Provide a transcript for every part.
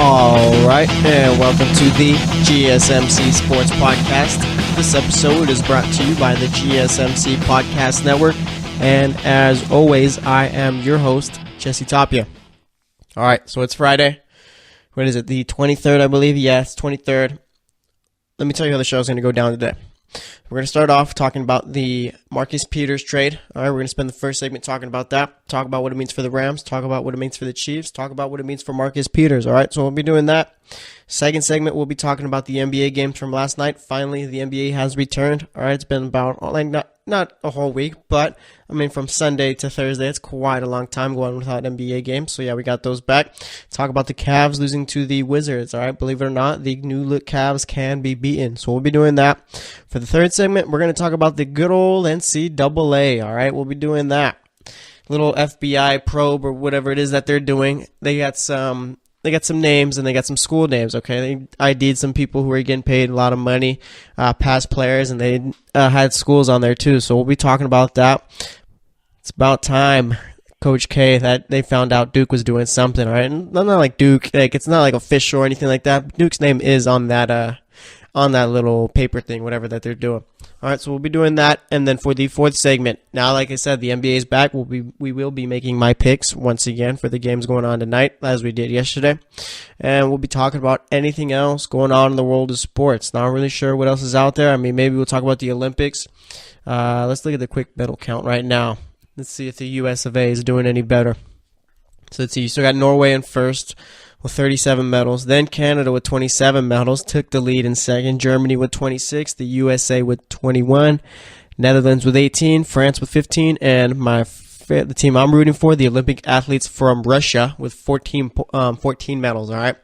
All right, and welcome to the GSMC Sports Podcast. This episode is brought to you by the GSMC Podcast Network, and as always, I am your host, Jesse Tapia. All right, so it's Friday. What is it, the 23rd, I believe? Yes, 23rd. Let me tell you how the show is going to go down today. We're going to start off talking about the Marcus Peters trade. All right, we're going to spend the first segment talking about that, talk about what it means for the Rams, talk about what it means for the Chiefs, talk about what it means for Marcus Peters. All right, so we'll be doing that. Second segment, we'll be talking about the NBA games from last night. Finally, the NBA has returned. All right, it's been about not a whole week, but I mean from Sunday to Thursday, it's quite a long time going without NBA games. So yeah, we got those back. Talk about the Cavs losing to the Wizards. All right, believe it or not, the new look Cavs can be beaten. So we'll be doing that. For the third segment, we're going to talk about the good old NCAA. All right, we'll be doing that. Little FBI probe or whatever it is that they're doing. They got some names and they got some school names, okay? They ID'd some people who are getting paid a lot of money, past players, and they had schools on there too. So we'll be talking about that. It's about time, Coach K, that they found out Duke was doing something, all right? And not like Duke, like it's not like official or anything like that. Duke's name is on that little paper thing, whatever that they're doing. All right, so we'll be doing that. And then for the fourth segment, now, like I said, the NBA is back. We will be making my picks once again for the games going on tonight, as we did yesterday. And we'll be talking about anything else going on in the world of sports. Not really sure what else is out there. I mean, maybe we'll talk about the Olympics. Let's look at the quick medal count right now. Let's see if the US of A is doing any better. So let's see, you still got Norway in first with 37 medals. Then Canada with 27 medals took the lead in second. Germany with 26. The USA with 21. Netherlands with 18. France with 15. And the team I'm rooting for, the Olympic athletes from Russia with 14 medals. All right.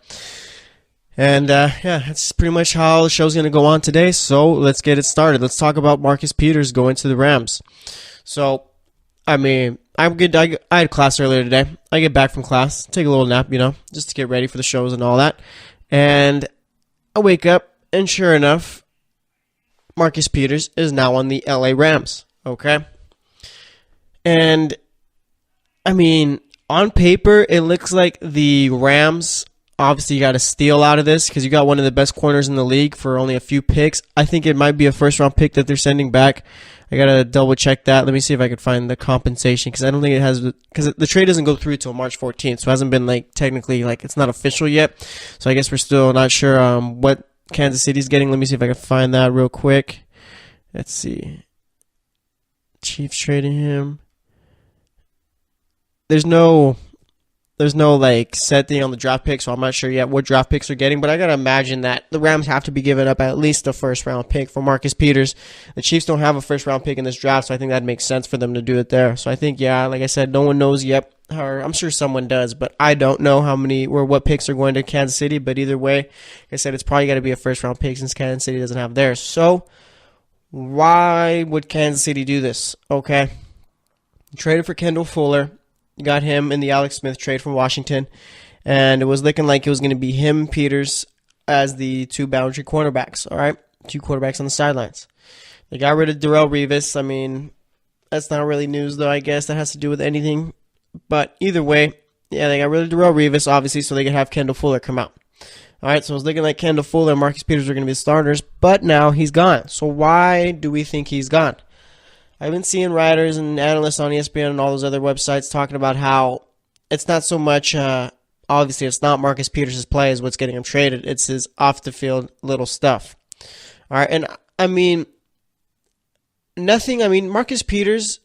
And yeah, that's pretty much how the show's going to go on today. So let's get it started. Let's talk about Marcus Peters going to the Rams. So, I mean, I'm good. I had class earlier today. I get back from class, take a little nap, just to get ready for the shows and all that. And I wake up, and sure enough, Marcus Peters is now on the LA Rams. Okay? And, I mean, on paper, it looks like the Rams obviously got a steal out of this because you got one of the best corners in the league for only a few picks. I think it might be a first-round pick that they're sending back. I got to double-check that. Let me see if I could find the compensation because I don't think it has – because the trade doesn't go through until March 14th, so it hasn't been, technically, it's not official yet. So I guess we're still not sure what Kansas City's getting. Let me see if I can find that real quick. Let's see. Chiefs trading him. There's no set thing on the draft pick, so I'm not sure yet what draft picks they're getting, but I gotta imagine that the Rams have to be giving up at least a first round pick for Marcus Peters. The Chiefs don't have a first round pick in this draft, so I think that makes sense for them to do it there. So I think, yeah, like I said, no one knows yet, or I'm sure someone does, but I don't know how many or what picks are going to Kansas City, but either way, like I said, it's probably gotta be a first round pick since Kansas City doesn't have theirs. So why would Kansas City do this? Okay. Traded for Kendall Fuller. Got him in the Alex Smith trade from Washington, and it was looking like it was going to be him, Peters, as the two boundary cornerbacks, all right? Two quarterbacks on the sidelines. They got rid of Darrelle Revis. I mean, that's not really news, though, I guess. That has to do with anything. But either way, yeah, they got rid of Darrelle Revis, obviously, so they could have Kendall Fuller come out. All right, so it was looking like Kendall Fuller and Marcus Peters were going to be the starters, but now he's gone. So why do we think he's gone? I've been seeing writers and analysts on ESPN and all those other websites talking about how it's not so much, obviously it's not Marcus Peters' play is what's getting him traded. It's his off-the-field little stuff. All right, and I mean, Marcus Peters,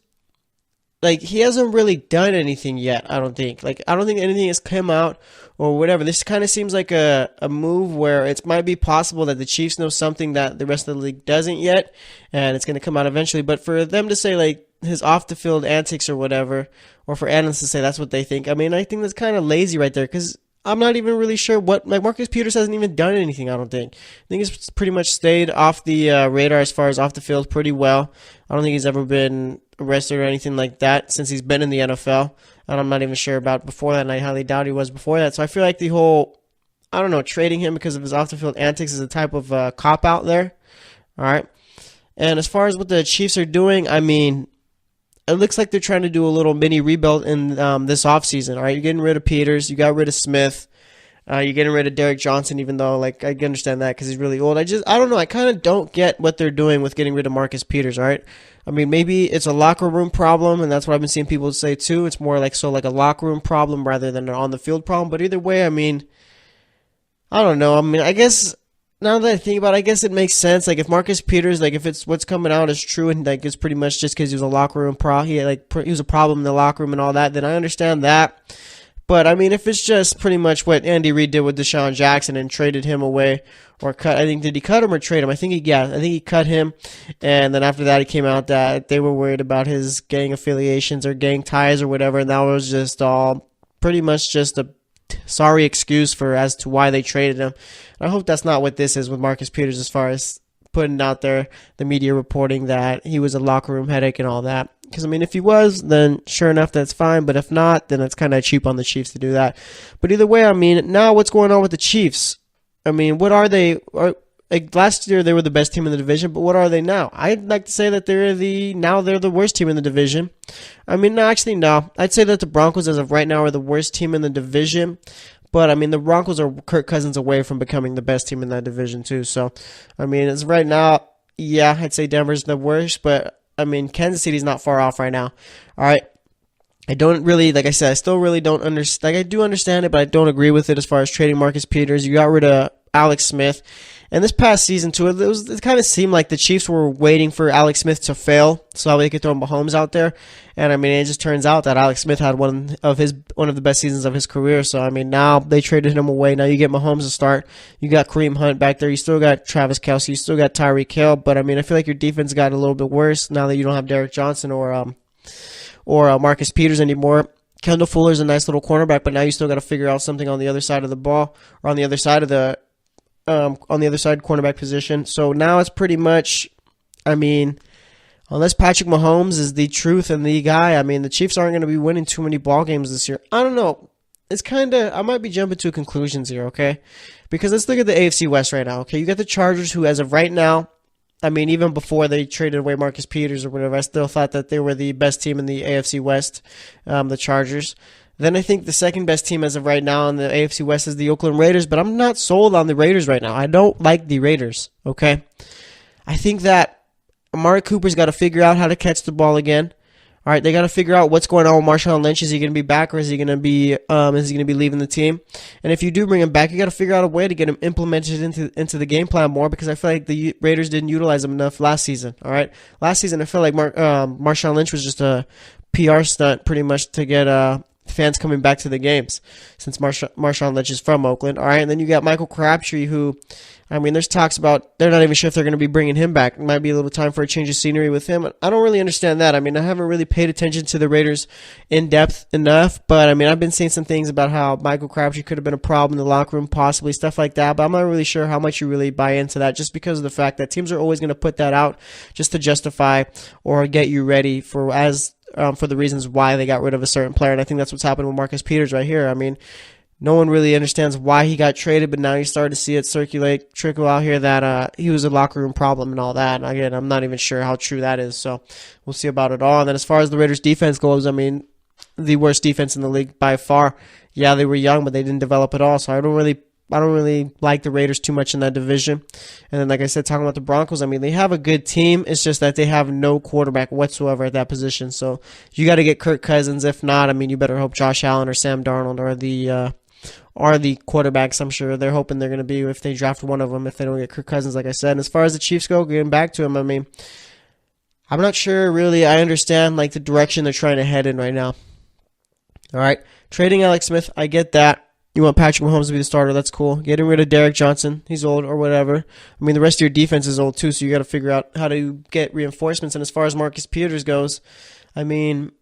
he hasn't really done anything yet, I don't think. I don't think anything has come out or whatever. This kind of seems like a move where it might be possible that the Chiefs know something that the rest of the league doesn't yet, and it's going to come out eventually. But for them to say, his off-the-field antics or whatever, or for analysts to say that's what they think, I mean, I think that's kind of lazy right there because I'm not even really sure what, Marcus Peters hasn't even done anything, I don't think. I think he's pretty much stayed off the radar as far as off the field pretty well. I don't think he's ever been arrested or anything like that since he's been in the NFL. And I'm not even sure about before that, and I highly doubt he was before that. So I feel like the whole, trading him because of his off-the-field antics is a type of cop-out there. All right. And as far as what the Chiefs are doing, I mean, it looks like they're trying to do a little mini rebuild in this offseason. All right, you're getting rid of Peters. You got rid of Smith. You're getting rid of Derek Johnson, even though like I understand that because he's really old. I don't know. I kind of don't get what they're doing with getting rid of Marcus Peters. All right. I mean, maybe it's a locker room problem, and that's what I've been seeing people say too. It's more like a locker room problem rather than an on the field problem. But either way, I mean, I don't know. I mean, I guess now that I think about it, I guess it makes sense. Like if Marcus Peters, like if it's what's coming out is true, and like it's pretty much just because he was a locker room he was a problem in the locker room and all that, then I understand that. But I mean, if it's just pretty much what Andy Reid did with Deshaun Jackson and traded him away or cut, I think did he cut him or trade him? I think he cut him, and then after that, it came out that they were worried about his gang affiliations or gang ties or whatever, and that was just all pretty much just a sorry excuse for as to why they traded him. And I hope that's not what this is with Marcus Peters as far as putting out there the media reporting that he was a locker room headache and all that. Because, I mean, if he was, then sure enough, that's fine. But if not, then it's kind of cheap on the Chiefs to do that. But either way, I mean, now what's going on with the Chiefs? I mean, what are they? Last year, they were the best team in the division, but what are they now? I'd like to say that they're the worst team in the division. I mean, no. I'd say that the Broncos, as of right now, are the worst team in the division. But, I mean, the Broncos are Kirk Cousins away from becoming the best team in that division, too. So, I mean, as of right now, yeah, I'd say Denver's the worst, but I mean, Kansas City's not far off right now. All right. I don't really, like I said, I still really don't understand. Like, I do understand it, but I don't agree with it as far as trading Marcus Peters. You got rid of Alex Smith. And this past season, too, it kind of seemed like the Chiefs were waiting for Alex Smith to fail so they could throw Mahomes out there. And, I mean, it just turns out that Alex Smith had one of the best seasons of his career. So, I mean, now they traded him away. Now you get Mahomes to start. You got Kareem Hunt back there. You still got Travis Kelce. You still got Tyreek Hill. But, I mean, I feel like your defense got a little bit worse now that you don't have Derek Johnson or Marcus Peters anymore. Kendall Fuller's a nice little cornerback, but now you still got to figure out something on the other side of the ball or on the other side cornerback position. So now it's pretty much, I mean, unless Patrick Mahomes is the truth and the guy, I mean, the Chiefs aren't going to be winning too many ball games this year. I don't know. It's kind of, I might be jumping to conclusions here, okay? Because let's look at the AFC West right now, okay? You got the Chargers who, as of right now, I mean, even before they traded away Marcus Peters or whatever, I still thought that they were the best team in the AFC West, the Chargers. Then I think the second best team as of right now in the AFC West is the Oakland Raiders, but I'm not sold on the Raiders right now. I don't like the Raiders, okay? I think that Amari Cooper's got to figure out how to catch the ball again. All right, they got to figure out what's going on with Marshawn Lynch. Is he going to be back or is he going to be leaving the team? And if you do bring him back, you got to figure out a way to get him implemented into the game plan more because I feel like the Raiders didn't utilize him enough last season. All right, last season I feel like Marshawn Lynch was just a PR stunt pretty much to get fans coming back to the games since Marshawn Lynch is from Oakland. All right, and then you got Michael Crabtree who, I mean, there's talks about they're not even sure if they're going to be bringing him back. It might be a little time for a change of scenery with him. I don't really understand that. I mean, I haven't really paid attention to the Raiders in depth enough, but I mean, I've been seeing some things about how Michael Crabtree could have been a problem in the locker room, possibly stuff like that, but I'm not really sure how much you really buy into that just because of the fact that teams are always going to put that out just to justify or get you ready for the reasons why they got rid of a certain player. And I think that's what's happened with Marcus Peters right here. I mean, no one really understands why he got traded, but now you start to see it trickle out here that he was a locker room problem and all that. And again, I'm not even sure how true that is, so we'll see about it all. And then as far as the Raiders' defense goes, I mean, the worst defense in the league by far. Yeah, they were young, but they didn't develop at all, so I don't really like the Raiders too much in that division. And then, like I said, talking about the Broncos, I mean, they have a good team. It's just that they have no quarterback whatsoever at that position. So you got to get Kirk Cousins. If not, I mean, you better hope Josh Allen or Sam Darnold are the quarterbacks. I'm sure they're hoping they're going to be if they draft one of them, if they don't get Kirk Cousins, like I said. And as far as the Chiefs go, getting back to them, I mean, I'm not sure really. I understand like the direction they're trying to head in right now. All right, trading Alex Smith, I get that. You want Patrick Mahomes to be the starter, that's cool. Getting rid of Derek Johnson, he's old or whatever. I mean, the rest of your defense is old too, so you got to figure out how to get reinforcements. And as far as Marcus Peters goes, I mean,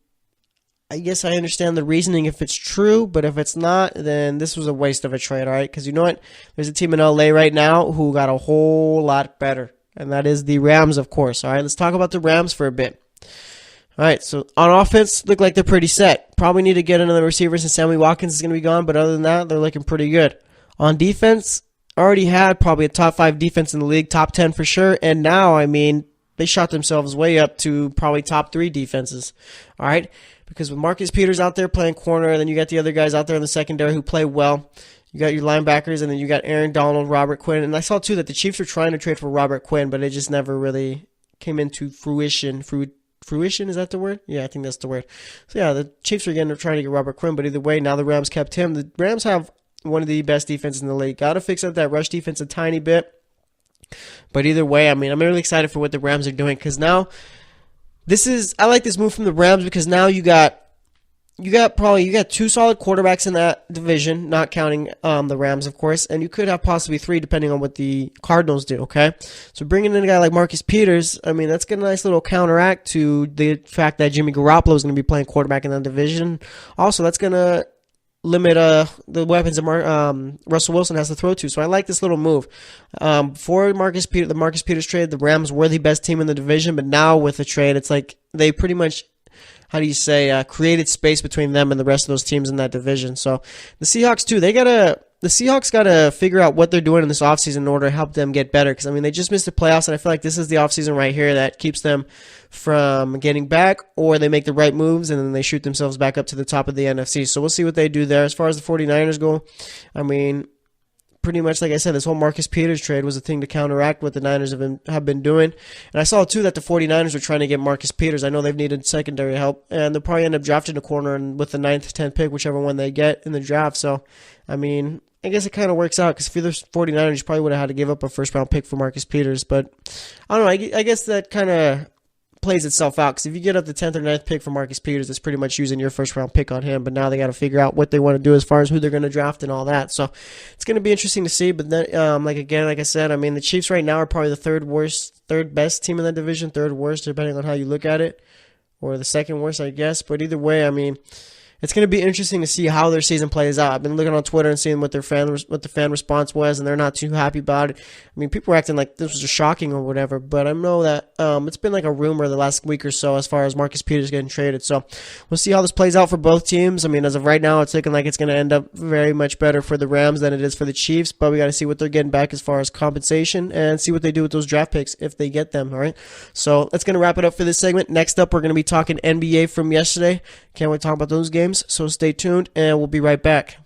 I guess I understand the reasoning if it's true, but if it's not, then this was a waste of a trade, all right? Because you know what? There's a team in LA right now who got a whole lot better, and that is the Rams, of course, all right? Let's talk about the Rams for a bit. All right, so on offense, look like they're pretty set. Probably need to get another receiver since Sammy Watkins is going to be gone, but other than that, they're looking pretty good. On defense, already had probably a top 5 defense in the league, top 10 for sure, and now, I mean, they shot themselves way up to probably top 3 defenses, all right? Because with Marcus Peters out there playing corner, and then you got the other guys out there in the secondary who play well, You got your linebackers, and then you got Aaron Donald, Robert Quinn. And I saw, too, that the Chiefs were trying to trade for Robert Quinn, but it just never really came into fruition. Fruition, is that the word? Yeah, I think that's the word. So, yeah, the Chiefs are again trying to get Robert Quinn, but either way, now the Rams kept him. The Rams have one of the best defenses in the league. Got to fix up that rush defense a tiny bit. But either way, I mean, I'm really excited for what the Rams are doing, because now I like this move from the Rams, because now you got two solid quarterbacks in that division, not counting the Rams, of course, and you could have possibly three depending on what the Cardinals do, okay? So bringing in a guy like Marcus Peters, I mean, that's got a nice little counteract to the fact that Jimmy Garoppolo is going to be playing quarterback in that division. Also, that's going to limit the weapons that Russell Wilson has to throw to. So I like this little move. For the Marcus Peters trade, the Rams were the best team in the division, but now with the trade, it's like they pretty much, created space between them and the rest of those teams in that division. So the Seahawks, too, the Seahawks got to figure out what they're doing in this offseason in order to help them get better. Because, I mean, they just missed the playoffs, and I feel like this is the offseason right here that keeps them from getting back, or they make the right moves, and then they shoot themselves back up to the top of the NFC. So we'll see what they do there. As far as the 49ers go, I mean, pretty much, like I said, this whole Marcus Peters trade was a thing to counteract what the Niners have been doing. And I saw, too, that the 49ers were trying to get Marcus Peters. I know they've needed secondary help, and they'll probably end up drafting a corner with the 9th, 10th pick, whichever one they get in the draft. So, I mean, I guess it kind of works out, because if you're the 49ers, you probably would have had to give up a first-round pick for Marcus Peters. But, I don't know, I guess that kind of plays itself out, because if you get up the 10th or 9th pick for Marcus Peters, it's pretty much using your first round pick on him. But now they got to figure out what they want to do as far as who they're going to draft and all that. So it's going to be interesting to see. But then, like I said, I mean, the Chiefs right now are probably the third best team in that division, third worst depending on how you look at it, or the second worst, I guess. But either way, I mean, it's going to be interesting to see how their season plays out. I've been looking on Twitter and seeing what the fan response was, and they're not too happy about it. I mean, people were acting like this was just shocking or whatever, but I know that it's been like a rumor the last week or so as far as Marcus Peters getting traded. So we'll see how this plays out for both teams. I mean, as of right now, it's looking like it's going to end up very much better for the Rams than it is for the Chiefs, but we got to see what they're getting back as far as compensation and see what they do with those draft picks if they get them, all right? So that's going to wrap it up for this segment. Next up, we're going to be talking NBA from yesterday. Can't wait to talk about those games, so stay tuned, and we'll be right back.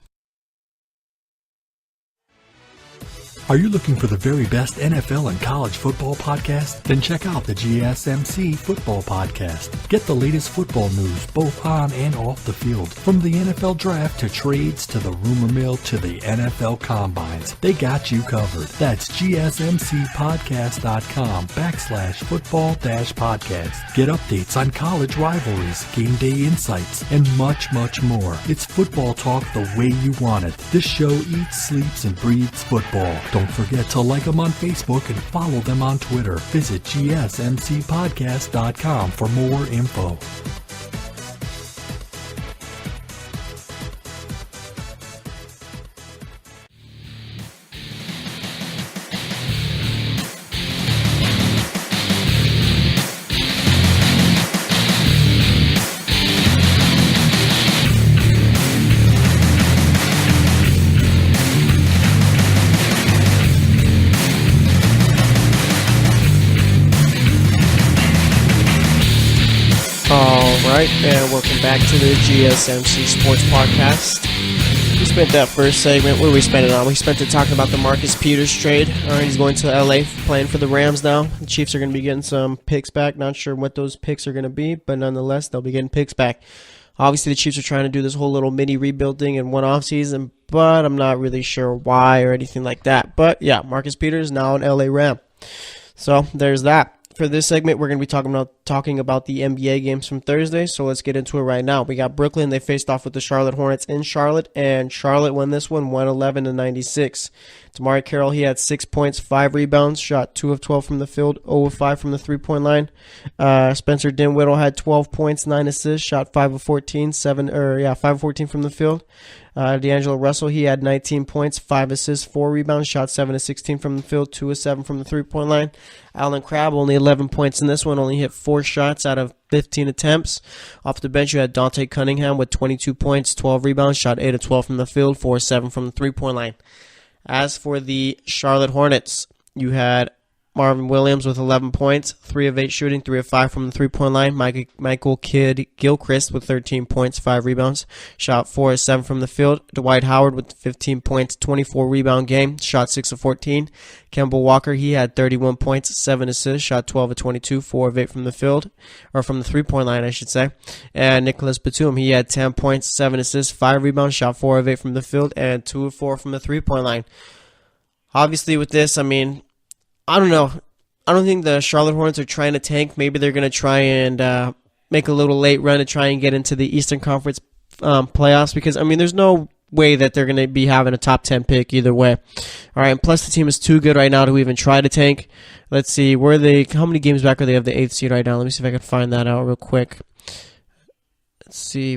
Are you looking for the very best NFL and college football podcast? Then check out the GSMC Football Podcast. Get the latest football news both on and off the field. From the NFL Draft to trades to the rumor mill to the NFL Combines. They got you covered. That's GSMCpodcast.com/football-podcast. Get updates on college rivalries, game day insights, and much, much more. It's football talk the way you want it. This show eats, sleeps, and breathes football. Don't forget to like them on Facebook and follow them on Twitter. Visit GSMCpodcast.com for more info. Alright, and welcome back to the GSMC Sports Podcast. We spent that first segment, what did we spend it on? We spent it talking about the Marcus Peters trade. Alright, he's going to LA playing for the Rams now. The Chiefs are going to be getting some picks back. Not sure what those picks are going to be, but nonetheless, they'll be getting picks back. Obviously, the Chiefs are trying to do this whole little mini rebuilding in one offseason, but I'm not really sure why or anything like that. But yeah, Marcus Peters now an LA Ram. So there's that. For this segment, we're going to be talking about the NBA games from Thursday, so let's get into it right now. We got Brooklyn. They faced off with the Charlotte Hornets in Charlotte, and Charlotte won this one 111-96. Damari Carroll, he had 6 points, 5 rebounds, shot 2 of 12 from the field, 0 of 5 from the three-point line. Spencer Dinwiddie had 12 points, 9 assists, shot 5 of 14, 5 of 14 from the field. D'Angelo Russell, he had 19 points, 5 assists, 4 rebounds, shot 7 of 16 from the field, 2 of 7 from the three-point line. Allen Crabbe, only 11 points in this one, only hit 4 shots out of 15 attempts. Off the bench, you had Dante Cunningham with 22 points, 12 rebounds, shot 8 of 12 from the field, 4 of 7 from the three-point line. As for the Charlotte Hornets, you had Marvin Williams with 11 points, 3 of 8 shooting, 3 of 5 from the three-point line. Michael Kidd-Gilchrist with 13 points, 5 rebounds, shot 4 of 7 from the field. Dwight Howard with 15 points, 24 rebound game, shot 6 of 14. Kemba Walker, he had 31 points, 7 assists, shot 12 of 22, 4 of 8 from the field, or from the three-point line, I should say. And Nicholas Batum, he had 10 points, 7 assists, 5 rebounds, shot 4 of 8 from the field, and 2 of 4 from the three-point line. Obviously, with this, I mean, I don't know. I don't think the Charlotte Hornets are trying to tank. Maybe they're going to try and make a little late run to try and get into the Eastern Conference playoffs because, I mean, there's no way that they're going to be having a top 10 pick either way. All right, and plus the team is too good right now to even try to tank. Let's see, how many games back are they of the 8th seed right now? Let me see if I can find that out real quick. Let's see,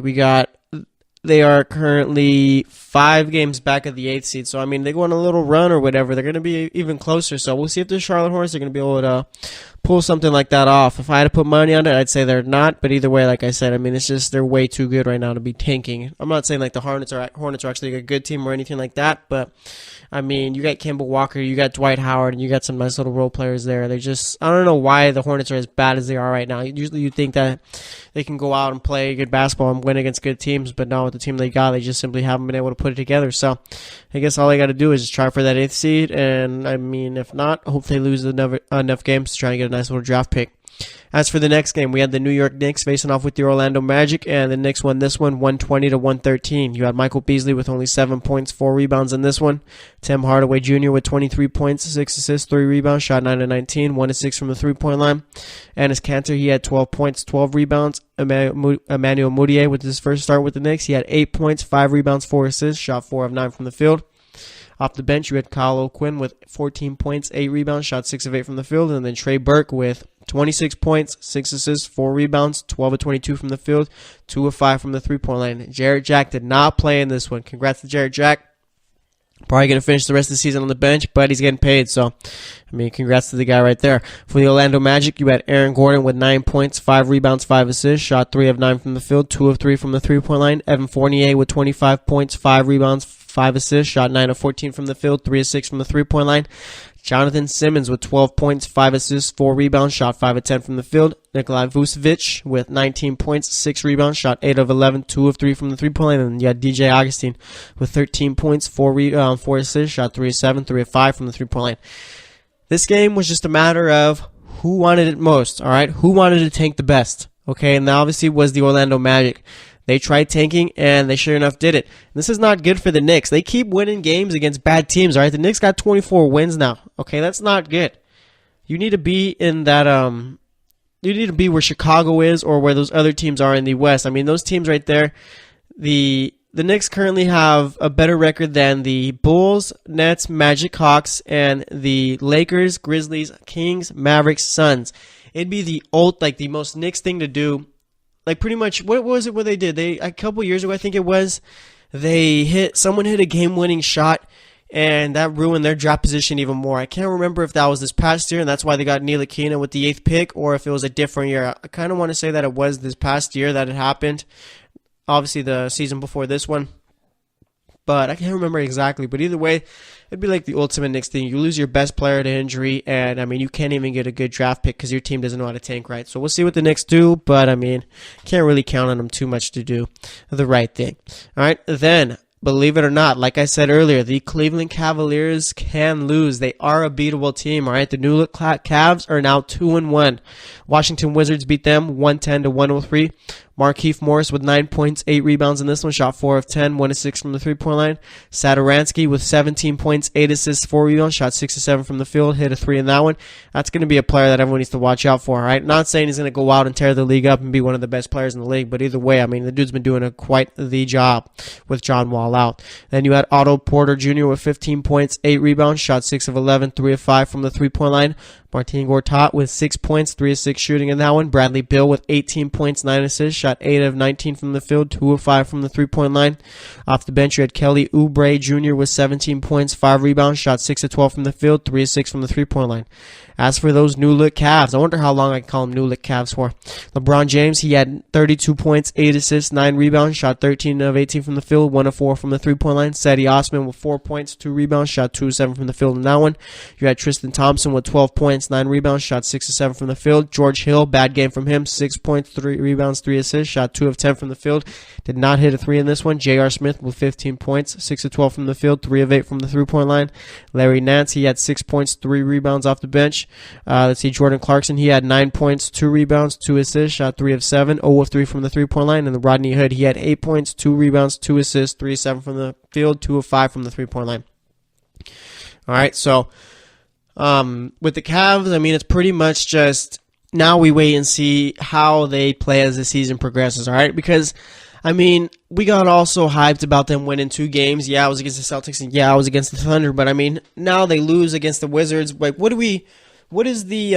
they are currently 5 games back of the 8th seed. So, I mean, they go on a little run or whatever. They're going to be even closer. So, we'll see if the Charlotte Hornets are going to be able to pull something like that off. If I had to put money on it, I'd say they're not. But either way, like I said, I mean, it's just they're way too good right now to be tanking. I'm not saying like the Hornets are actually a good team or anything like that. But, I mean, you got Kemba Walker, you got Dwight Howard, and you got some nice little role players there. They just, I don't know why the Hornets are as bad as they are right now. Usually you think that they can go out and play good basketball and win against good teams. But no, with the team they got, they just simply haven't been able to put it together. So, I guess all I got to do is just try for that 8th seed, and I mean, if not, hope they lose enough games to try and get a nice little draft pick. As for the next game, we had the New York Knicks facing off with the Orlando Magic, and the Knicks won this one 120-113. You had Michael Beasley with only 7 points, 4 rebounds in this one. Tim Hardaway Jr. with 23 points, 6 assists, 3 rebounds, shot 9 of 19, 1 of 6 from the three-point line. Enes Kanter, he had 12 points, 12 rebounds. Emmanuel Mudiay with his first start with the Knicks, he had 8 points, 5 rebounds, 4 assists, shot 4 of 9 from the field. Off the bench, you had Kyle O'Quinn with 14 points, 8 rebounds, shot 6 of 8 from the field, and then Trey Burke with 26 points, 6 assists, 4 rebounds, 12 of 22 from the field, 2 of 5 from the three-point line. Jarrett Jack did not play in this one. Congrats to Jarrett Jack. Probably going to finish the rest of the season on the bench, but he's getting paid, so, I mean, congrats to the guy right there. For the Orlando Magic, you had Aaron Gordon with 9 points, 5 rebounds, 5 assists, shot 3 of 9 from the field, 2 of 3 from the three-point line. Evan Fournier with 25 points, 5 rebounds, 5 assists, shot 9 of 14 from the field, 3 of 6 from the three-point line. Jonathan Simmons with 12 points, 5 assists, 4 rebounds, shot 5 of 10 from the field. Nikolai Vucevic with 19 points, 6 rebounds, shot 8 of 11, 2 of 3 from the three-point line. And you had DJ Augustine with 13 points, 4 assists, shot 3 of 7, 3 of 5 from the three-point line. This game was just a matter of who wanted it most, all right? Who wanted to tank the best, okay? And that obviously was the Orlando Magic. They tried tanking, and they sure enough did it. This is not good for the Knicks. They keep winning games against bad teams, all right? The Knicks got 24 wins now, okay? That's not good. You need to be in that, you need to be where Chicago is or where those other teams are in the West. I mean, those teams right there, the Knicks currently have a better record than the Bulls, Nets, Magic, Hawks, and the Lakers, Grizzlies, Kings, Mavericks, Suns. It'd be the most Knicks thing to do. Like pretty much, what was it what they did? A couple years ago, I think it was, someone hit a game-winning shot, and that ruined their draft position even more. I can't remember if that was this past year, and that's why they got Ntilikina with the 8th pick, or if it was a different year. I kind of want to say that it was this past year that it happened. Obviously, the season before this one. But I can't remember exactly. But either way, it'd be like the ultimate Knicks thing. You lose your best player to injury, and, I mean, you can't even get a good draft pick because your team doesn't know how to tank right. So we'll see what the Knicks do, but, I mean, can't really count on them too much to do the right thing. All right, then, believe it or not, like I said earlier, the Cleveland Cavaliers can lose. They are a beatable team, all right? The New Look Cavs are now 2-1. Washington Wizards beat them 110-103. Markieff Morris with 9 points, 8 rebounds in this one, shot 4 of 10, 1 of 6 from the three-point line. Satoransky with 17 points, 8 assists, 4 rebounds, shot 6 of 7 from the field, hit a 3 in that one. That's going to be a player that everyone needs to watch out for, all right? Not saying he's going to go out and tear the league up and be one of the best players in the league, but either way, I mean, the dude's been doing quite the job with John Wall out. Then you had Otto Porter Jr. with 15 points, 8 rebounds, shot 6 of 11, 3 of 5 from the three-point line. Martin Gortat with 6 points, 3 of 6 shooting in that one. Bradley Beal with 18 points, 9 assists, shot shot 8 of 19 from the field, 2 of 5 from the three-point line. Off the bench, you had Kelly Oubre Jr. with 17 points, 5 rebounds, shot 6 of 12 from the field, 3 of 6 from the three-point line. As for those new-look Cavs, I wonder how long I can call them new-look Cavs for. LeBron James, he had 32 points, 8 assists, 9 rebounds, shot 13 of 18 from the field, 1 of 4 from the three-point line. Sadie Osman with 4 points, 2 rebounds, shot 2 of 7 from the field in that one. You had Tristan Thompson with 12 points, 9 rebounds, shot 6 of 7 from the field. George Hill, bad game from him, 6 points, 3 rebounds, 3 assists, shot 2 of 10 from the field. Did not hit a 3 in this one. J.R. Smith with 15 points, 6 of 12 from the field, 3 of 8 from the three-point line. Larry Nance, he had 6 points, 3 rebounds off the bench. Let's see, Jordan Clarkson, he had 9 points, 2 rebounds, 2 assists, shot 3 of 7, 0 of 3 from the three-point line. And the Rodney Hood, he had 8 points, 2 rebounds, 2 assists, 3 of 7 from the field, 2 of 5 from the three-point line. All right, so with the Cavs, I mean, it's pretty much just now we wait and see how they play as the season progresses, all right? Because, I mean, we got all so hyped about them winning 2 games. Yeah, I was against the Celtics, and yeah, I was against the Thunder. But, I mean, now they lose against the Wizards. Like, what is the,